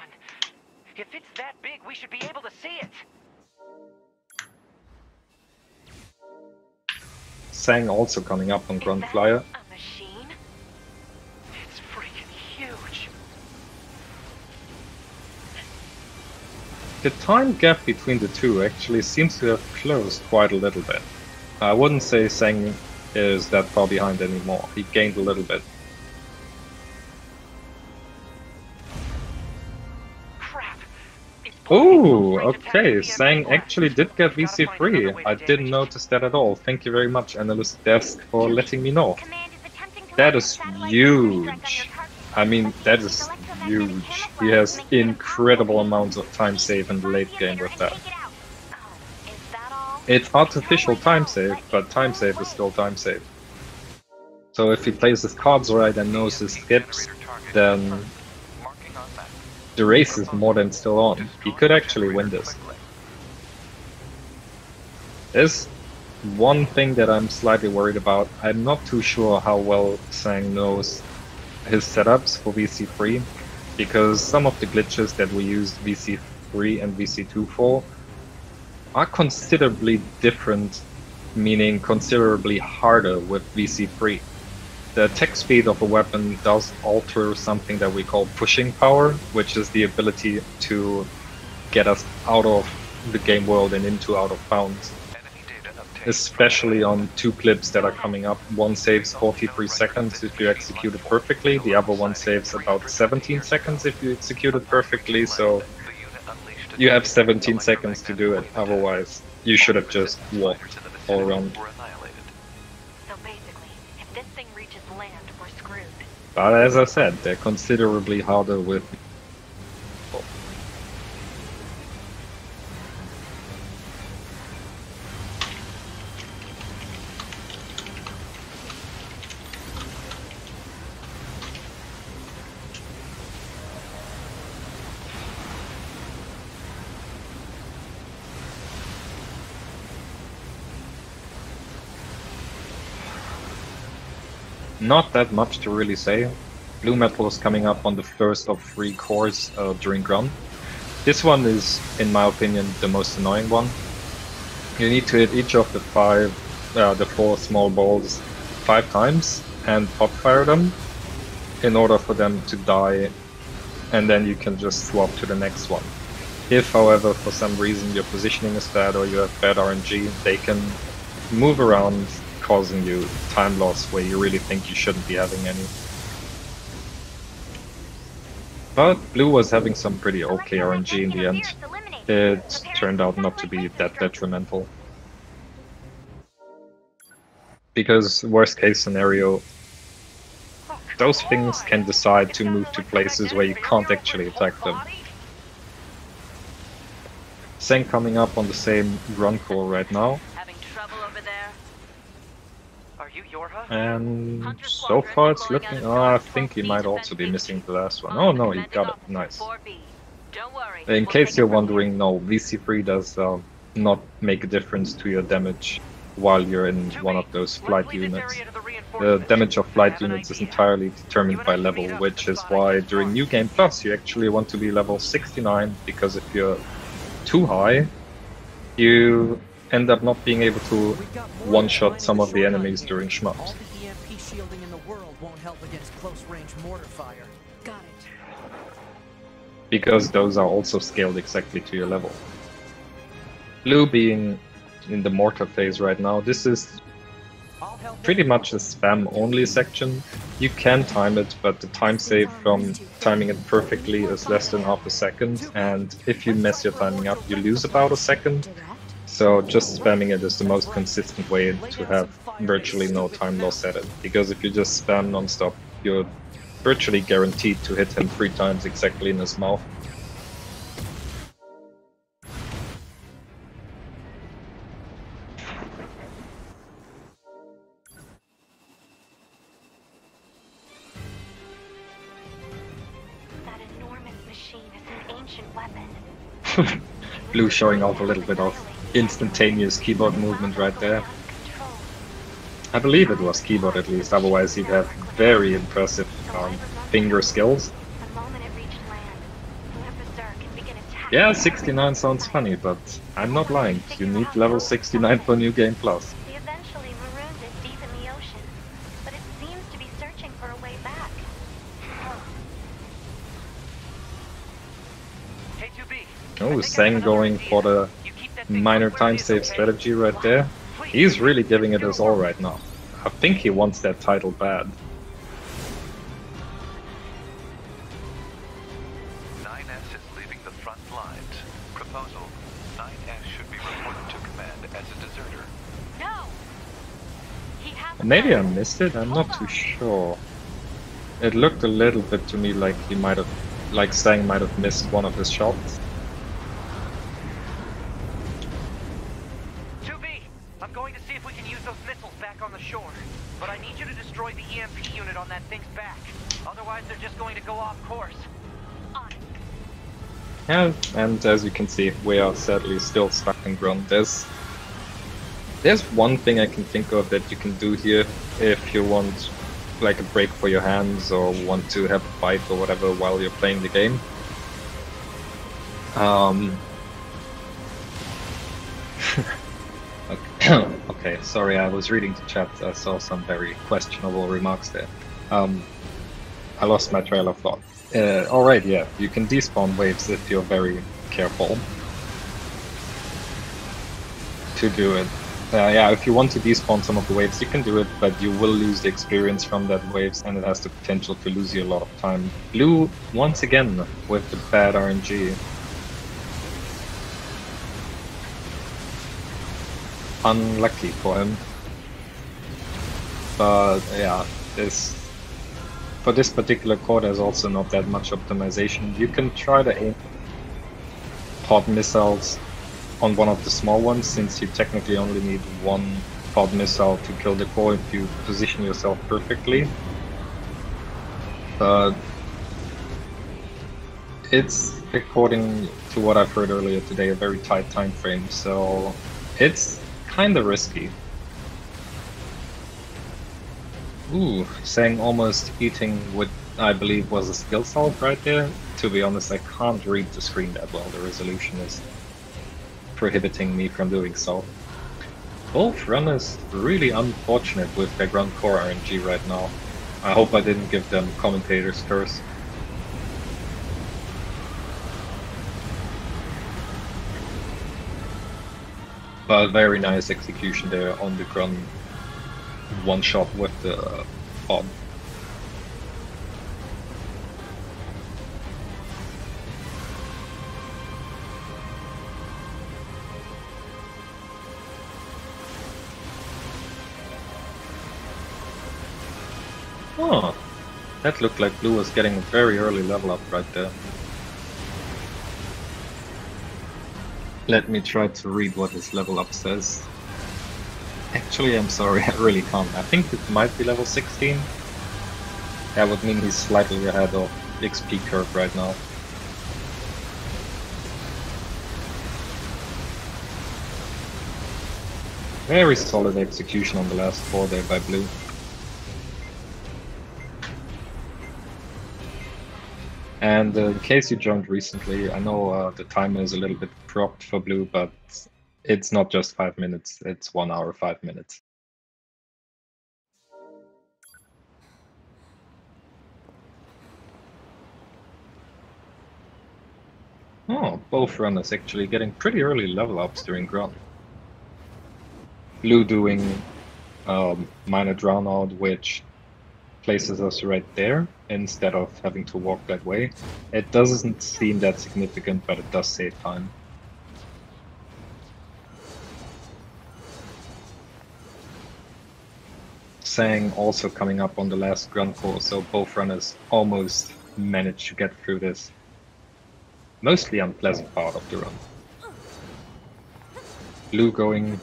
If it's that big, we should be able to see it. Sang also coming up on Grunt Flyer. A machine? It's freaking huge. The time gap between the two actually seems to have closed quite a little bit. I wouldn't say Sang is that far behind anymore. He gained a little bit. Crap. Oh, okay. Sang actually did get VC free. I didn't notice that at all. Thank you very much, Analyst Desk, for letting me know. That is huge. I mean, that is huge. He has incredible amounts of time save in the late game with that. It's artificial time save, but time save is still time save. So if he plays his cards right and knows his skips, then the race is more than still on. He could actually win this. There's one thing that I'm slightly worried about. I'm not too sure how well Sang knows his setups for VC3, because some of the glitches that we used VC3 and VC2 for are considerably different, meaning considerably harder with VC3. The attack speed of a weapon does alter something that we call pushing power, which is the ability to get us out of the game world and into out of bounds. Especially on two clips that are coming up. One saves 43 seconds if you execute it perfectly, the other one saves about 17 seconds if you execute it perfectly, so you have 17 seconds to do it, otherwise you should have just walked all around. So basically, if this thing reaches land, we're screwed. But as I said, they're considerably harder with... Not that much to really say. BlueMetal is coming up on the first of 3 cores during run. This one is, in my opinion, the most annoying one. You need to hit each of the 4 small balls 5 times and pop fire them in order for them to die, and then you can just swap to the next one. If, however, for some reason your positioning is bad or you have bad RNG, they can move around, causing you time loss where you really think you shouldn't be having any. But Blue was having some pretty okay RNG in the end. It turned out not to be that detrimental. Because worst case scenario, those things can decide to move to places where you can't actually attack them. Zeng coming up on the same run core right now. Having trouble over there? Are you Yorha? And so far it's looking... Oh, I think he might also be missing the last one. Oh no, he got it. Nice. 4B. Don't worry. In case you're wondering, no, VC3 does not make a difference to your damage while you're in one of those flight units. The damage of flight units is entirely determined by level, which is why during New Game Plus you actually want to be level 69, because if you're too high, you end up not being able to one-shot some of the enemies during shmups. All the EMP shielding in the world won't help against close-range mortar fire. Got it. Because those are also scaled exactly to your level. Blue being in the mortar phase right now, this is pretty much a spam-only section. You can time it, but the time save from timing it perfectly is less than half a second, and if you mess your timing up, you lose about a second. So just spamming it is the most consistent way to have virtually no time loss at it, because if you just spam non-stop, you're virtually guaranteed to hit him 3 times exactly in his mouth. That enormous machine is an ancient weapon. Blue showing off a little bit of instantaneous keyboard movement right there. I believe it was keyboard at least, otherwise he'd have very impressive finger skills. The moment it reached land, it went berserk and began attacking. Yeah, 69 sounds funny, but I'm not lying. You need level 69 for New Game Plus. They eventually marooned it deep in the ocean, but it seems to be searching for a way back. K2B. Oh, Zeng going for the minor time save strategy right there. He's really giving it his all right now. I think he wants that title bad. 9S is leaving the front lines. Proposal: 9S should be reported to command as a deserter. No! He has Maybe I missed it, I'm not too sure. It looked a little bit to me like he might have, like Zeng might have missed one of his shots. 2B, I'm going to see if we can use those missiles back on the shore. But I need you to destroy the EMP unit on that thing's back. Otherwise, they're just going to go off course. On. Yeah, and as you can see, we are sadly still stuck in ground. There's one thing I can think of that you can do here if you want like a break for your hands or want to have a fight or whatever while you're playing the game. Okay, sorry, I was reading the chat. I saw some very questionable remarks there. I lost my trail of thought. Alright, yeah, you can despawn waves if you're very careful to do it. Yeah, if you want to despawn some of the waves, you can do it, but you will lose the experience from that waves, and it has the potential to lose you a lot of time. Blue, once again, with the bad RNG. Unlucky for him. But yeah, for this particular core there's also not that much optimization. You can try to aim pod missiles on one of the small ones, since you technically only need one pod missile to kill the core if you position yourself perfectly. But it's, according to what I've heard earlier today, a very tight time frame, so it's kinda risky. Ooh, Sang almost eating what I believe was a skill salt right there. To be honest, I can't read the screen that well. The resolution is prohibiting me from doing so. Both runners really unfortunate with their ground core RNG right now. I hope I didn't give them commentator's curse. But very nice execution there on the ground. One shot with the pod. Oh, that looked like Blue was getting a very early level up right there. Let me try to read what his level up says. Actually, I'm sorry, I really can't. I think it might be level 16. That would mean he's slightly ahead of XP curve right now. Very solid execution on the last 4 there by Blue. And in case you joined recently, I know the timer is a little bit propped for Blue, but it's not just 5 minutes, it's 1 hour, 5 minutes. Oh, both runners actually getting pretty early level ups during ground. Blue doing minor drown out, which places us right there instead of having to walk that way. It doesn't seem that significant, but it does save time. Sang also coming up on the last ground core, so both runners almost managed to get through this mostly unpleasant part of the run. Blue going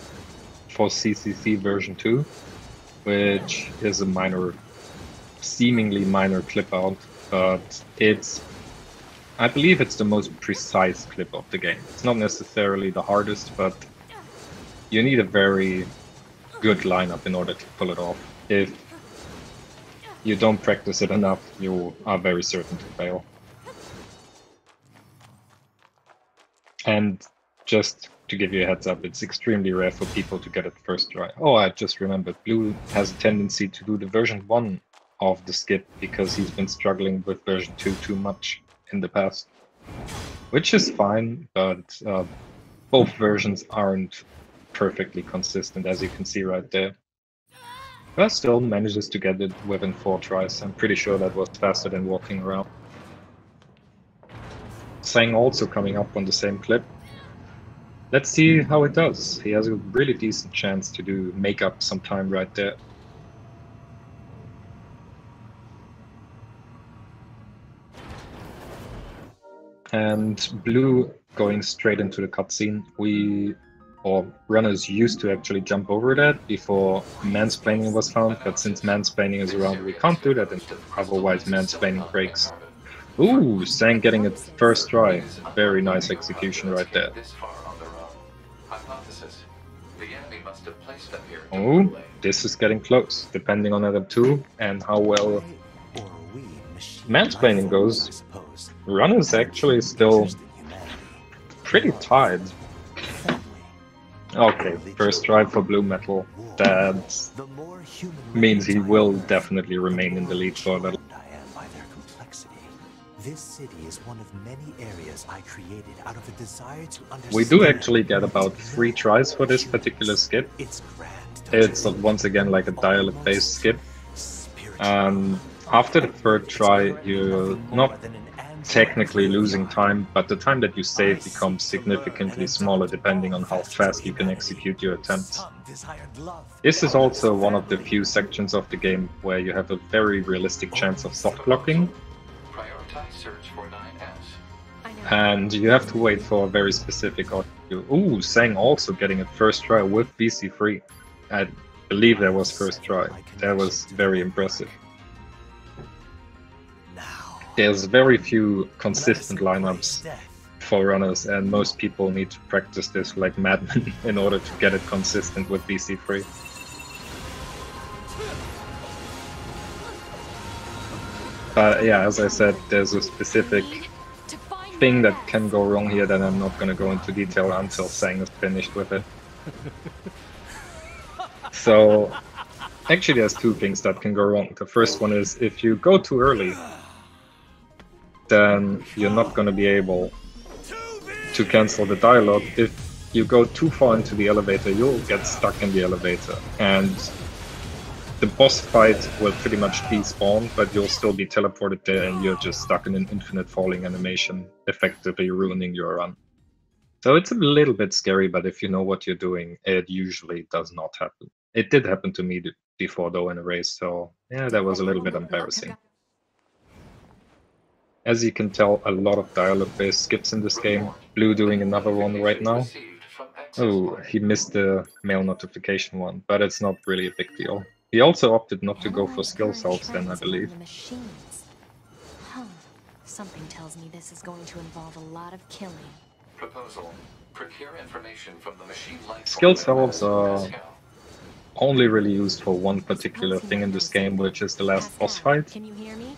for CCC version 2, which is a minor, seemingly minor clip out, but I believe it's the most precise clip of the game. It's not necessarily the hardest, but you need a very good lineup in order to pull it off. If you don't practice it enough, you are very certain to fail. And just to give you a heads up, it's extremely rare for people to get it first try. Oh, I just remembered, Blue has a tendency to do the version 1 of the skip because he's been struggling with version 2 too much in the past. Which is fine, but both versions aren't perfectly consistent, as you can see right there. But still manages to get it within 4 tries. I'm pretty sure that was faster than walking around. Sang also coming up on the same clip. Let's see how it does. He has a really decent chance to make up some time right there. And Blue going straight into the cutscene. or runners used to actually jump over that before mansplaining was found, but since mansplaining is around, we can't do that anymore, otherwise mansplaining breaks. Ooh, Sang getting it first try. Very nice execution right there. Oh, this is getting close, depending on Adam 2 and how well mansplaining goes. Runners actually still pretty tied. Okay, first try for BlueMetal. That means he will definitely remain in the lead for a little. This city is one of many areas I created out of a desire to understand. We do actually get about 3 tries for this particular skip. It's once again like a dialect-based skip. After the third try, you're not technically losing time, but the time that you save becomes significantly smaller depending on how fast you can execute your attempts. This is also one of the few sections of the game where you have a very realistic chance of soft blocking. And you have to wait for a very specific audio. Ooh, Sang also getting it first try with BC3. I believe that was first try. That was very impressive. There's very few consistent lineups for runners, and most people need to practice this like madmen in order to get it consistent with BC3. But yeah, as I said, there's a specific thing that can go wrong here that I'm not going to go into detail until Sang is finished with it. So actually there's 2 things that can go wrong. The first one is if you go too early, then you're not going to be able to cancel the dialogue. If you go too far into the elevator, you'll get stuck in the elevator, and the boss fight will pretty much despawn, but you'll still be teleported there and you're just stuck in an infinite falling animation, effectively ruining your run. So it's a little bit scary, but if you know what you're doing, it usually does not happen. It did happen to me before though in a race, so yeah, that was a little bit embarrassing. As you can tell, a lot of dialogue-based skips in this game. Blue doing another one right now. Oh, he missed the mail notification one, but it's not really a big deal. He also opted not to go for skill selves then, I believe. Huh. Something tells me this is going to involve a lot of killing. Proposal. Procure information from the machine life. Skill selves are only really used for one particular thing in this game, which is the last boss fight.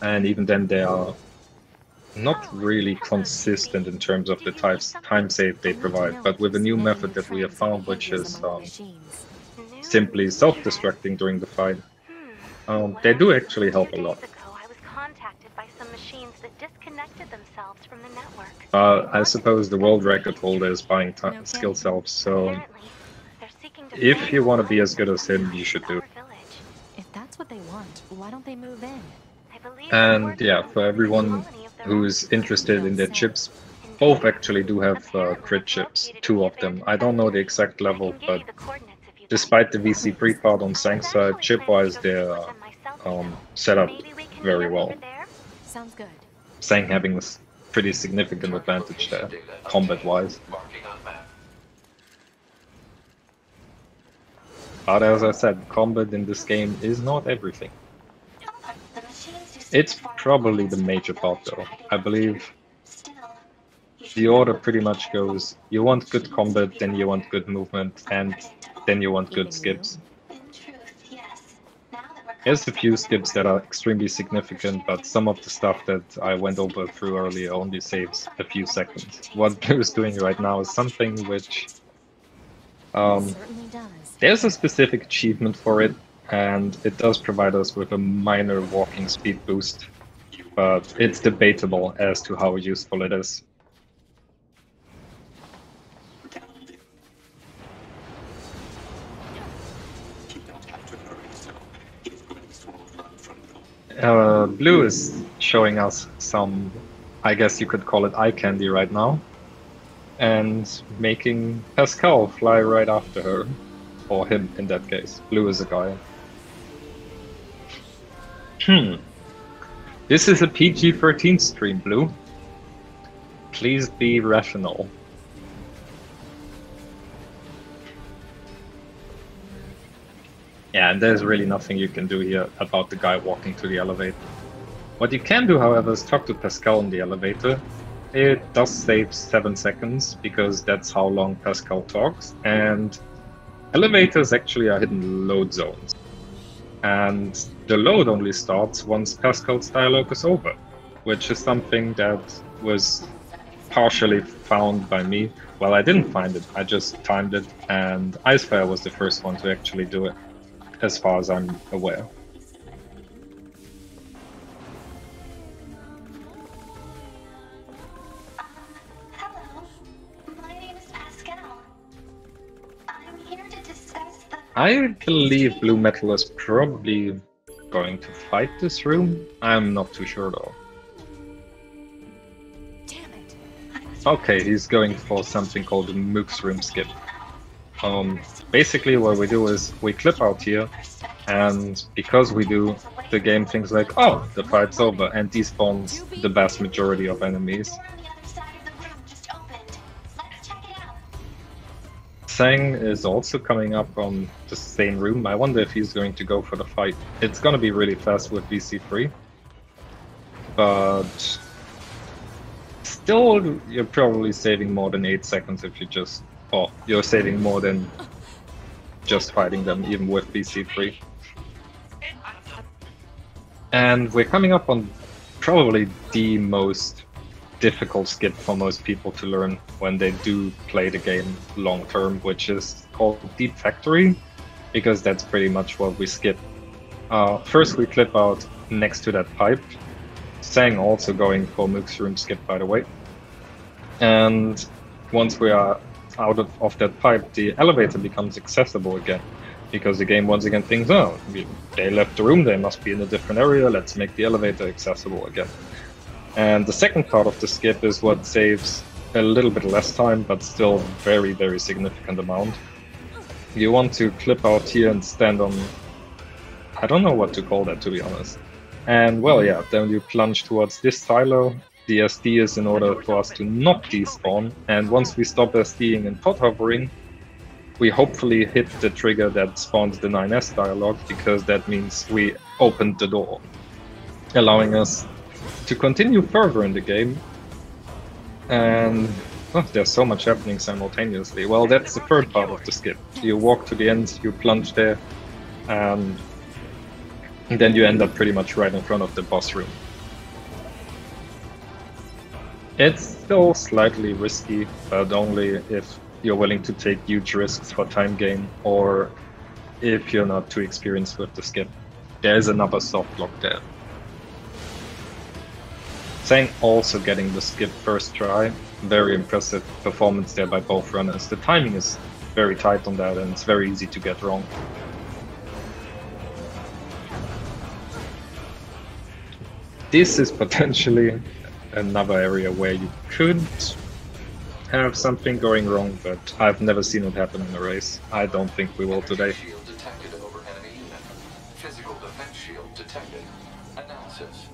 And even then they are not really consistent in terms of the time save they provide, but with a new method that we have found, which is simply self-destructing during the fight, they do actually help a lot. I was contacted by some machines that disconnected themselves from the network. I suppose the world record holder is buying skill selves, so if you want to be as good as him, you should do it. If that's what they want, why don't they move in? And yeah, for everyone who's interested in their chips, both actually do have crit chips, 2 of them. I don't know the exact level, but despite the VC3 part on Sang's side, chip-wise they're set up very well. Sounds good. Sang having a pretty significant advantage there, combat-wise. But as I said, combat in this game is not everything. It's probably the major part though. I believe the order pretty much goes, you want good combat, then you want good movement, and then you want good skips. There's a few skips that are extremely significant, but some of the stuff that I went over through earlier only saves a few seconds. What Blue is doing right now is something which... there's a specific achievement for it, and it does provide us with a minor walking speed boost, but it's debatable as to how useful it is. Blue is showing us some, I guess you could call it eye candy right now, and making Pascal fly right after her, or him in that case. Blue is a guy. This is a PG-13 stream, Blue. Please be rational. Yeah, and there's really nothing you can do here about the guy walking to the elevator. What you can do, however, is talk to Pascal in the elevator. It does save 7 seconds, because that's how long Pascal talks, and elevators actually are hidden load zones. And the load only starts once Pascal's dialogue is over, which is something that was partially found by me. Well, I didn't find it, I just timed it, and Icefire was the first one to actually do it, as far as I'm aware. Hello, my name is Pascal. I'm here to discuss the... I believe BlueMetal is probably going to fight this room. I'm not too sure though. Damn it. Okay, he's going for something called a Mook's room skip. Basically what we do is we clip out here, and because we do, the game thinks like, oh, the fight's over, and despawns the vast majority of enemies. door on the other side of the room just opened. Let's check it out. Sang is also coming up on the same room. I wonder if he's going to go for the fight. It's gonna be really fast with VC3, but still, you're probably saving more than 8 seconds if you just... Oh, you're saving more than just fighting them, even with VC3. And we're coming up on probably the most difficult skip for most people to learn when they do play the game long term, which is called Deep Factory, because that's pretty much what we skip. First we clip out next to that pipe. Sang also going for Mook's room skip, by the way. And once we are out of that pipe, the elevator becomes accessible again, because the game once again thinks, oh, they left the room, they must be in a different area, let's make the elevator accessible again. And the second part of the skip is what saves a little bit less time, but still very, very significant amount. You want to clip out here and stand on... I don't know what to call that, to be honest. And well, yeah, then you plunge towards this silo. The SD is in order for us to not despawn, and once we stop SDing and pod hovering, we hopefully hit the trigger that spawns the 9S dialogue, because that means we opened the door, allowing us to continue further in the game. And oh, there's so much happening simultaneously. Well, that's the third part of the skip. You walk to the end, you plunge there, and then you end up pretty much right in front of the boss room. It's still slightly risky, but only if you're willing to take huge risks for time gain, or if you're not too experienced with the skip. There is another soft block there. Sang also getting the skip first try. Very impressive performance there by both runners. The timing is very tight on that, and it's very easy to get wrong. This is potentially another area where you could have something going wrong, but I've never seen it happen in a race. I don't think we will today. Shield detected over enemy unit. Physical defense shield detected. Analysis.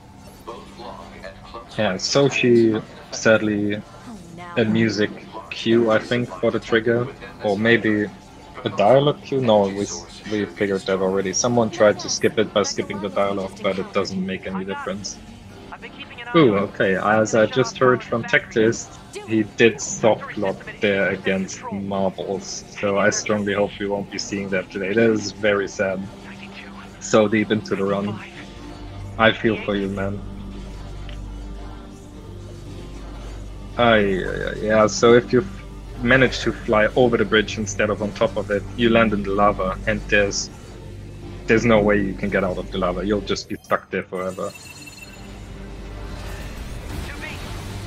Both long and close. Yeah, Sochi, sadly, Oh, now. a music cue, I think, for the trigger, or maybe a dialogue cue? No, we figured that already. Someone tried to skip it by skipping the dialogue, but it doesn't make any difference. I've been keeping an eye Ooh, on okay, as I just heard from Techlist, he did soft lock there against marbles, so I strongly hope we won't be seeing that today. That is very sad. So deep into the run. I feel for you, man. Yeah, so if you manage to fly over the bridge instead of on top of it, you land in the lava, and there's no way you can get out of the lava. You'll just be stuck there forever. 2B,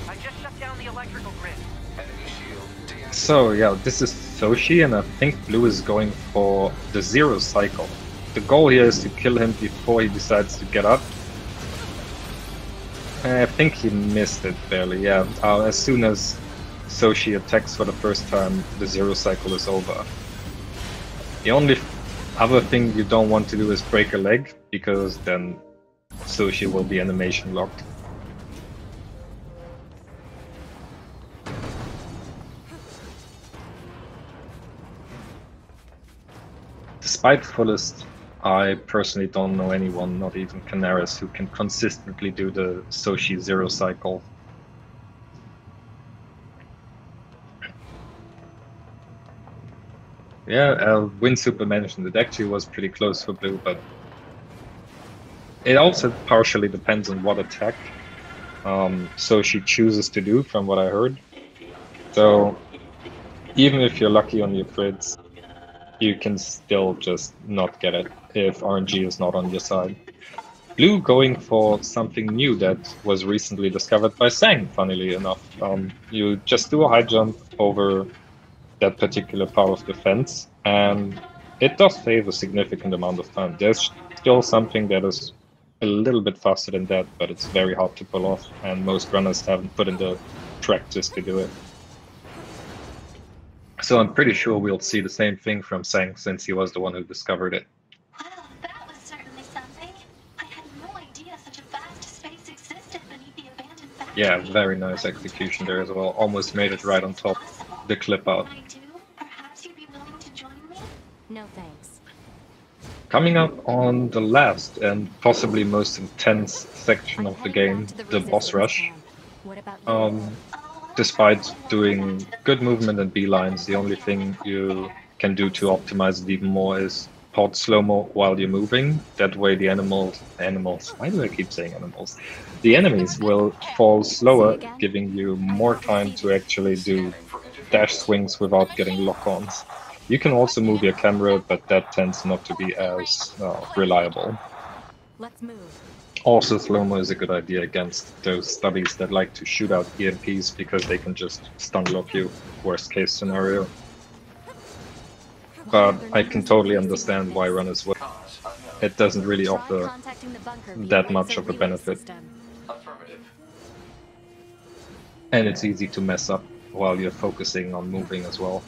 I just shut down the electrical grid. Enemy shield deactivated. So yeah, this is Soshi, and I think Blue is going for the zero cycle. The goal here is to kill him before he decides to get up. I think he missed it barely, yeah. As soon as Soshi attacks for the first time, the zero cycle is over. The only other thing you don't want to do is break a leg, because then Soshi will be animation locked. Despite fullest I personally don't know anyone, not even Canaris, who can consistently do the Soshi zero cycle. Yeah, Windsuper mentioned it actually was pretty close for blue, but it also partially depends on what attack Soshi chooses to do, from what I heard. So even if you're lucky on your crits, you can still just not get it if RNG is not on your side. Blue going for something new that was recently discovered by Sang, funnily enough. You just do a high jump over that particular part of the fence, and it does save a significant amount of time. There's still something that is a little bit faster than that, but it's very hard to pull off, and most runners haven't put in the practice to do it. So I'm pretty sure we'll see the same thing from Sang, since he was the one who discovered it. Well, that was certainly something. I had no idea such a vast space existed beneath the abandoned factory. Yeah, very nice execution there as well. Almost made it right on top. The clip out. When I do, perhaps you'd be willing to join me? No thanks. Coming up on the last and possibly most intense section of the game, the boss rush. What about you? Despite doing good movement and beelines, the only thing you can do to optimize it even more is pod slow-mo while you're moving. That way the animals, why do I keep saying animals? The enemies will fall slower, giving you more time to actually do dash swings without getting lock-ons. You can also move your camera, but that tends not to be as reliable. Let's move. Also, slow-mo is a good idea against those stubbies that like to shoot out EMPs because they can just stun lock you, worst case scenario. But I can totally understand why runners would. It doesn't really offer that much of a benefit. Affirmative. And it's easy to mess up while you're focusing on moving as well.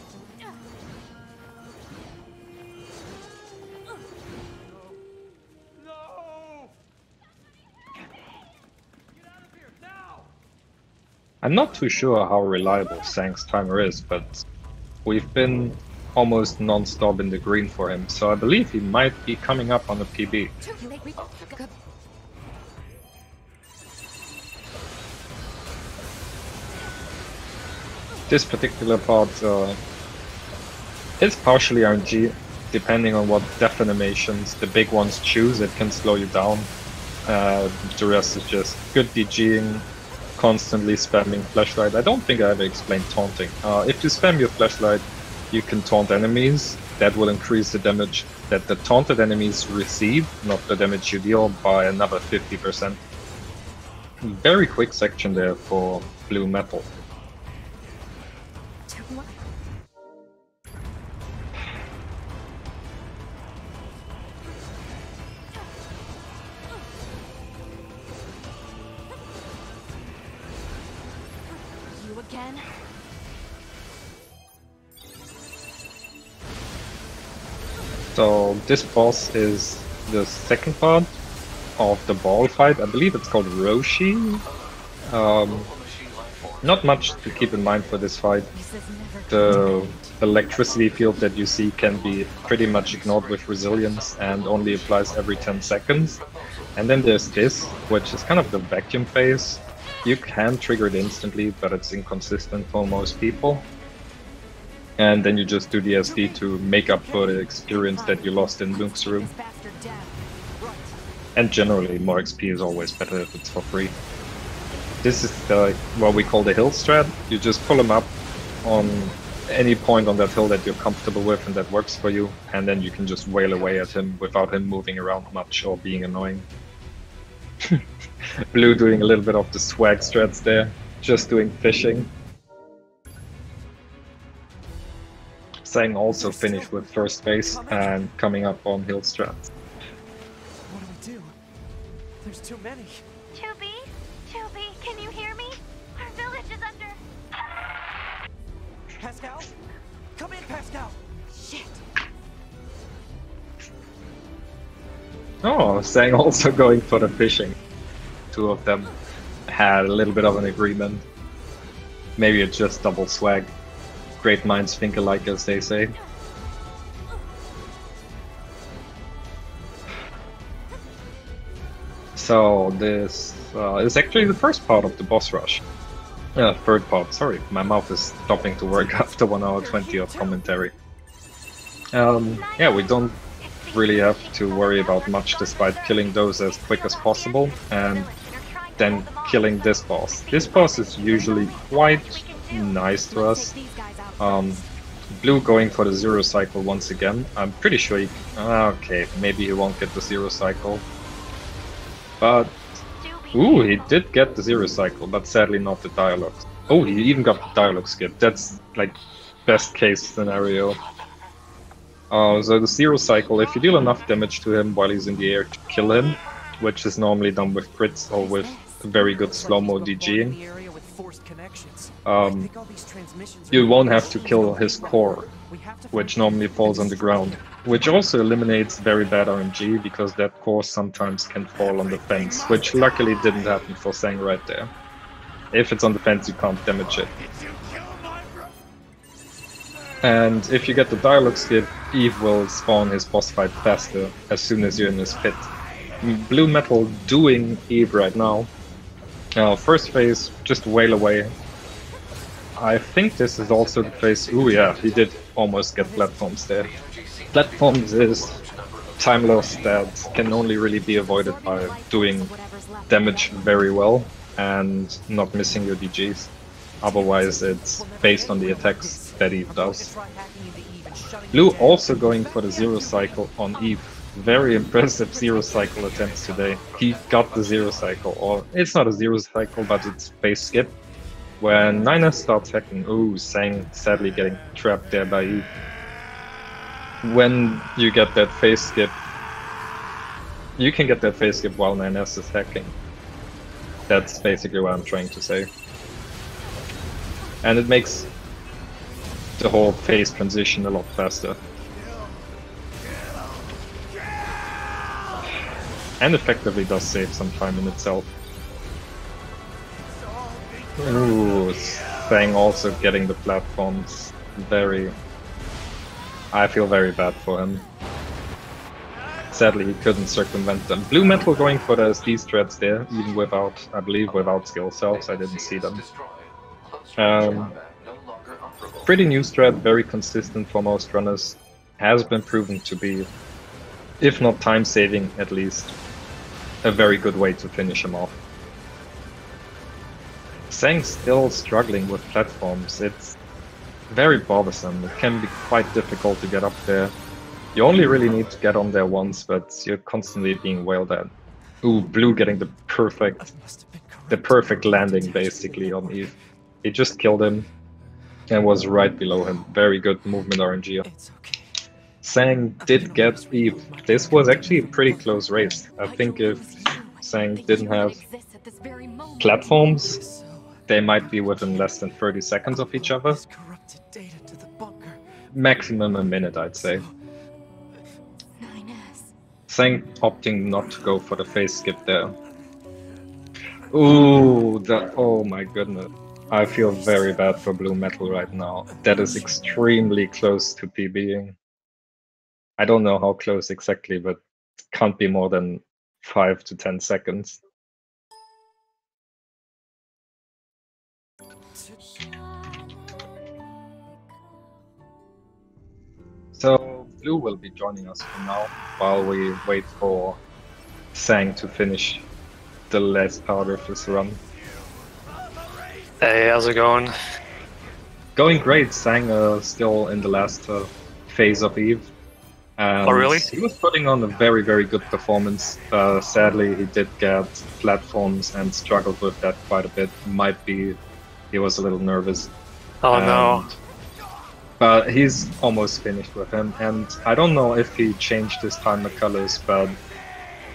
I'm not too sure how reliable Sang's timer is, but we've been almost non-stop in the green for him, so I believe he might be coming up on a PB. This particular part is partially RNG, depending on what death animations the big ones choose, it can slow you down. The rest is just good DGing, constantly spamming flashlight. I don't think I ever explained taunting. If you spam your flashlight, you can taunt enemies. That will increase the damage that the taunted enemies receive, not the damage you deal, by another 50%. Very quick section there for BlueMetal. Again? So this boss is the second part of the ball fight. I believe it's called Roshi. Not much to keep in mind for this fight. The electricity field that you see can be pretty much ignored with resilience and only applies every 10 seconds. And then there's this, which is kind of the vacuum phase. You can trigger it instantly, but it's inconsistent for most people. And then you just do the SD to make up for the experience that you lost in Luke's room. And generally, more XP is always better if it's for free. This is what we call the hill strat. You just pull him up on any point on that hill that you're comfortable with and that works for you, and then you can just wail away at him without him moving around much or being annoying. Blue doing a little bit of the swag strats there, just doing fishing. Sang also finished with first base and coming up on hill strats. What do we do? There's too many. 2B? 2B, can you hear me? Our village is under... Pascal? Come in, Pascal! Shit! Oh, Sang also going for the fishing. Two of them had a little bit of an agreement. Maybe it's just double swag. Great minds think alike, as they say. So this is actually the first part of the boss rush. Third part, sorry, my mouth is stopping to work after 1 hour 20 of commentary. Yeah, we don't really have to worry about much despite killing those as quick as possible, and then killing this boss. This boss is usually quite nice to us. Blue going for the zero cycle once again. I'm pretty sure he... okay, maybe he won't get the zero cycle. But... ooh, he did get the zero cycle, but sadly not the dialogue. Oh, he even got the dialogue skip. That's like best case scenario. So the zero cycle, if you deal enough damage to him while he's in the air to kill him, which is normally done with crits or with very good slow-mo DGing, you won't have to kill his core, which normally falls on the ground. Which also eliminates very bad RNG, because that core sometimes can fall on the fence, which luckily didn't happen for Sang right there. If it's on the fence, you can't damage it. And if you get the dialogue skip, Eve will spawn his boss fight faster as soon as you're in his pit. BlueMetal doing Eve right now. First phase, just wail away. I think this is also the phase... ooh yeah, he did almost get platforms there. Platforms is time loss that can only really be avoided by doing damage very well and not missing your DGs. Otherwise it's based on the attacks that Eve does. Blue also going for the zero cycle on Eve. Very impressive zero cycle attempts today. He got the zero cycle, or it's not a zero cycle, but it's phase skip. When NieR starts hacking, ooh, Sang sadly getting trapped there by Eve. When you get that phase skip, you can get that phase skip while NieR is hacking. That's basically what I'm trying to say. And it makes the whole phase transition a lot faster. And effectively does save some time in itself. Ooh, Sang also getting the platforms. I feel very bad for him. Sadly, he couldn't circumvent them. BlueMetal going for the SD strats there, even without, I believe, without skill cells. I didn't see them. Pretty new strat, very consistent for most runners. Has been proven to be, if not time-saving, at least a very good way to finish him off. Sang still struggling with platforms. It's very bothersome. It can be quite difficult to get up there. You only really need to get on there once, but you're constantly being wailed at. Ooh, Blue getting the perfect landing basically on Eve. He just killed him and was right below him. Very good movement RNG. Sang did get Eve. This was actually a pretty close race. I think if Sang didn't have platforms, they might be within less than 30 seconds of each other. Maximum a minute, I'd say. Sang opting not to go for the phase skip there. Ooh, oh my goodness. I feel very bad for BlueMetal right now. That is extremely close to PBing. I don't know how close exactly, but it can't be more than 5 to 10 seconds. So Blue will be joining us for now, while we wait for Sang to finish the last part of his run. Hey, how's it going? Going great. Sang still in the last phase of Eve. Oh, really? He was putting on a very, very good performance. Sadly, he did get platforms and struggled with that quite a bit. Might be he was a little nervous. Oh, no. But he's almost finished with him, and I don't know if he changed his timer colors, but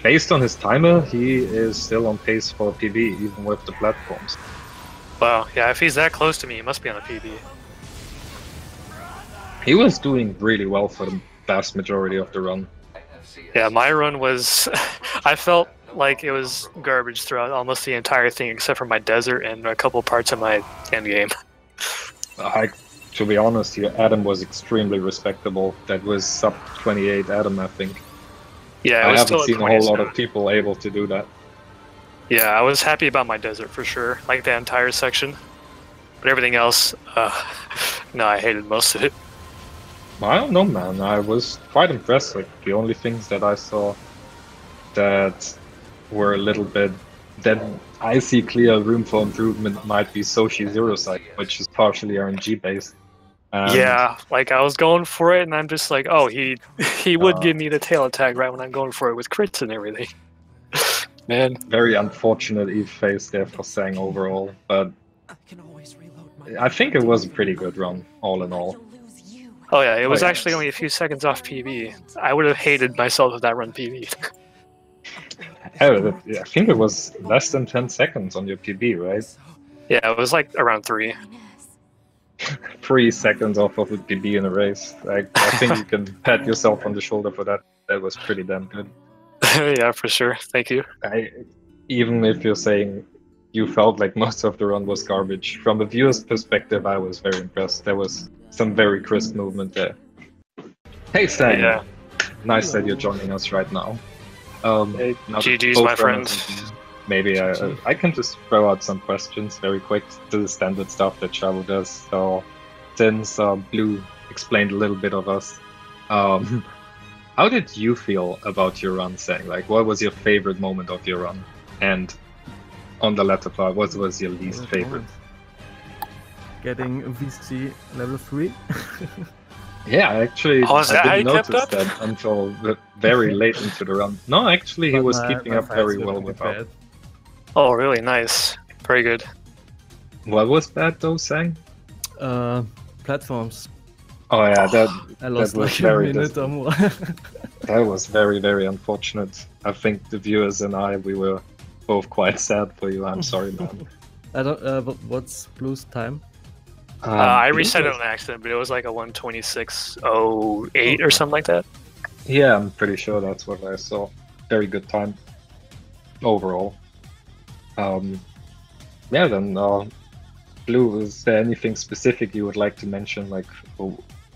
based on his timer, he is still on pace for PB, even with the platforms. Wow, yeah, if he's that close to me, he must be on a PB. He was doing really well for the vast majority of the run. Yeah, my run was... I felt like it was garbage throughout almost the entire thing, except for my desert and a couple parts of my endgame. To be honest here, Adam was extremely respectable. That was sub 28 Adam, I think. Yeah, I haven't seen a whole lot of people able to do that. Yeah, I was happy about my desert for sure, like that entire section. But everything else, no, I hated most of it. I don't know, man. I was quite impressed. Like, the only things that I saw that were a little bit that I see clear room for improvement might be Soshi Zero Site, which is partially RNG based. And Yeah, like I was going for it, and I'm just like, oh, he would give me the tail attack right when I'm going for it with crits and everything. Man, very unfortunate Eve phase there for Sang overall, but I think it was a pretty good run, all in all. oh yeah, it was yeah. actually only a few seconds off PB. I would have hated myself if that run PB. I think it was less than 10 seconds on your PB, right? Yeah, it was like around 3. 3 seconds off of a PB in a race. I think you can pat yourself on the shoulder for that. That was pretty damn good. Yeah, for sure. Thank you. Even if you're saying you felt like most of the run was garbage, from a viewer's perspective, I was very impressed. There was some very crisp movement there. Hey, Sang. Yeah. Nice that you're joining us right now. Hey, GG's, my friend. Maybe I can just throw out some questions very quick to the standard stuff that Chavo does. So, since Blue explained a little bit of us, how did you feel about your run, Sang? Like, what was your favorite moment of your run? And on the latter part, what was your least favorite? Getting VC level 3. Yeah, actually, oh, is that I didn't how you kept notice up? that until very late into the run. No, actually, he was keeping up very well without. Oh, really? Nice. Very good. What was bad though, Sang? Platforms. Oh yeah, I lost that was like very a minute or more. That was very, very unfortunate. I think the viewers and we were both quite sad for you. I'm sorry, man. I don't. What's Blue's time? I reset it on accident, but it was like a 1:26.08 or something like that. Yeah, I'm pretty sure that's what I saw. Very good time overall. Yeah, then Blue, is there anything specific you would like to mention, like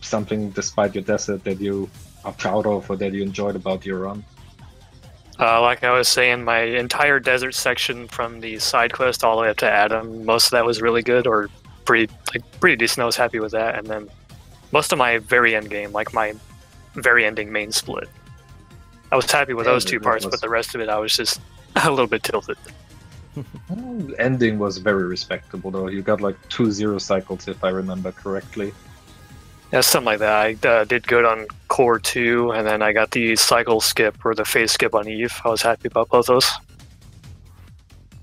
something despite your desert that you are proud of or that you enjoyed about your run? Like I was saying, my entire desert section from the side quest all the way up to Adam, most of that was really good, or pretty decent. I was happy with that, and then most of my very end game, like my very ending main split, I was happy with those two parts, but the rest of it I was just a little bit tilted. Ending was very respectable though. You got like 2 0 cycles if I remember correctly. Yeah, something like that. I did good on Core 2, and then I got the cycle skip or the phase skip on Eve. I was happy about both those.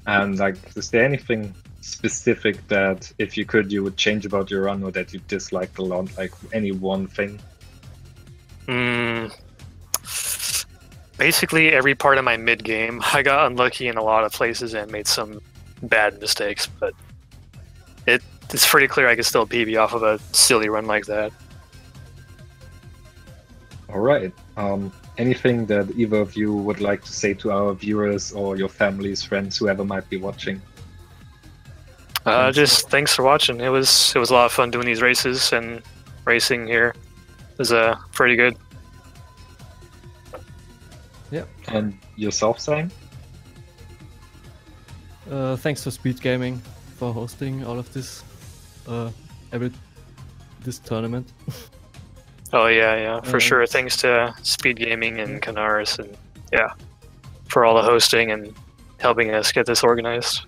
And like, is there anything specific that if you could you would change about your run, or that you disliked a lot, like any one thing? Basically every part of my mid game. I got unlucky in a lot of places and made some bad mistakes, but it's pretty clear I can still PB off of a silly run like that. Alright. Anything that either of you would like to say to our viewers or your families, friends, whoever might be watching? Just thanks for watching. It was a lot of fun doing these races, and racing here was pretty good. Yep. And yourself, Sang? Thanks to Speed Gaming for hosting all of this, this tournament. Oh yeah, for sure. Thanks to Speed Gaming and Canaris, and yeah, for all the hosting and helping us get this organized.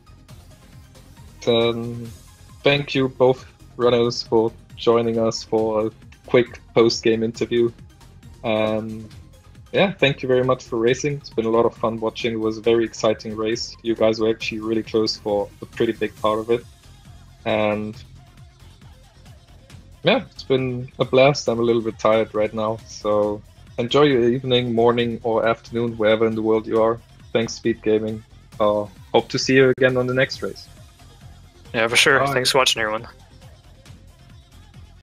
Thank you both runners for joining us for a quick post-game interview. And yeah, thank you very much for racing. It's been a lot of fun watching. It was a very exciting race. You guys were actually really close for a pretty big part of it. And yeah, it's been a blast. I'm a little bit tired right now. So enjoy your evening, morning, or afternoon, wherever in the world you are. Thanks, Speed Gaming. Hope to see you again on the next race. Yeah, for sure. Bye. Thanks for watching, everyone.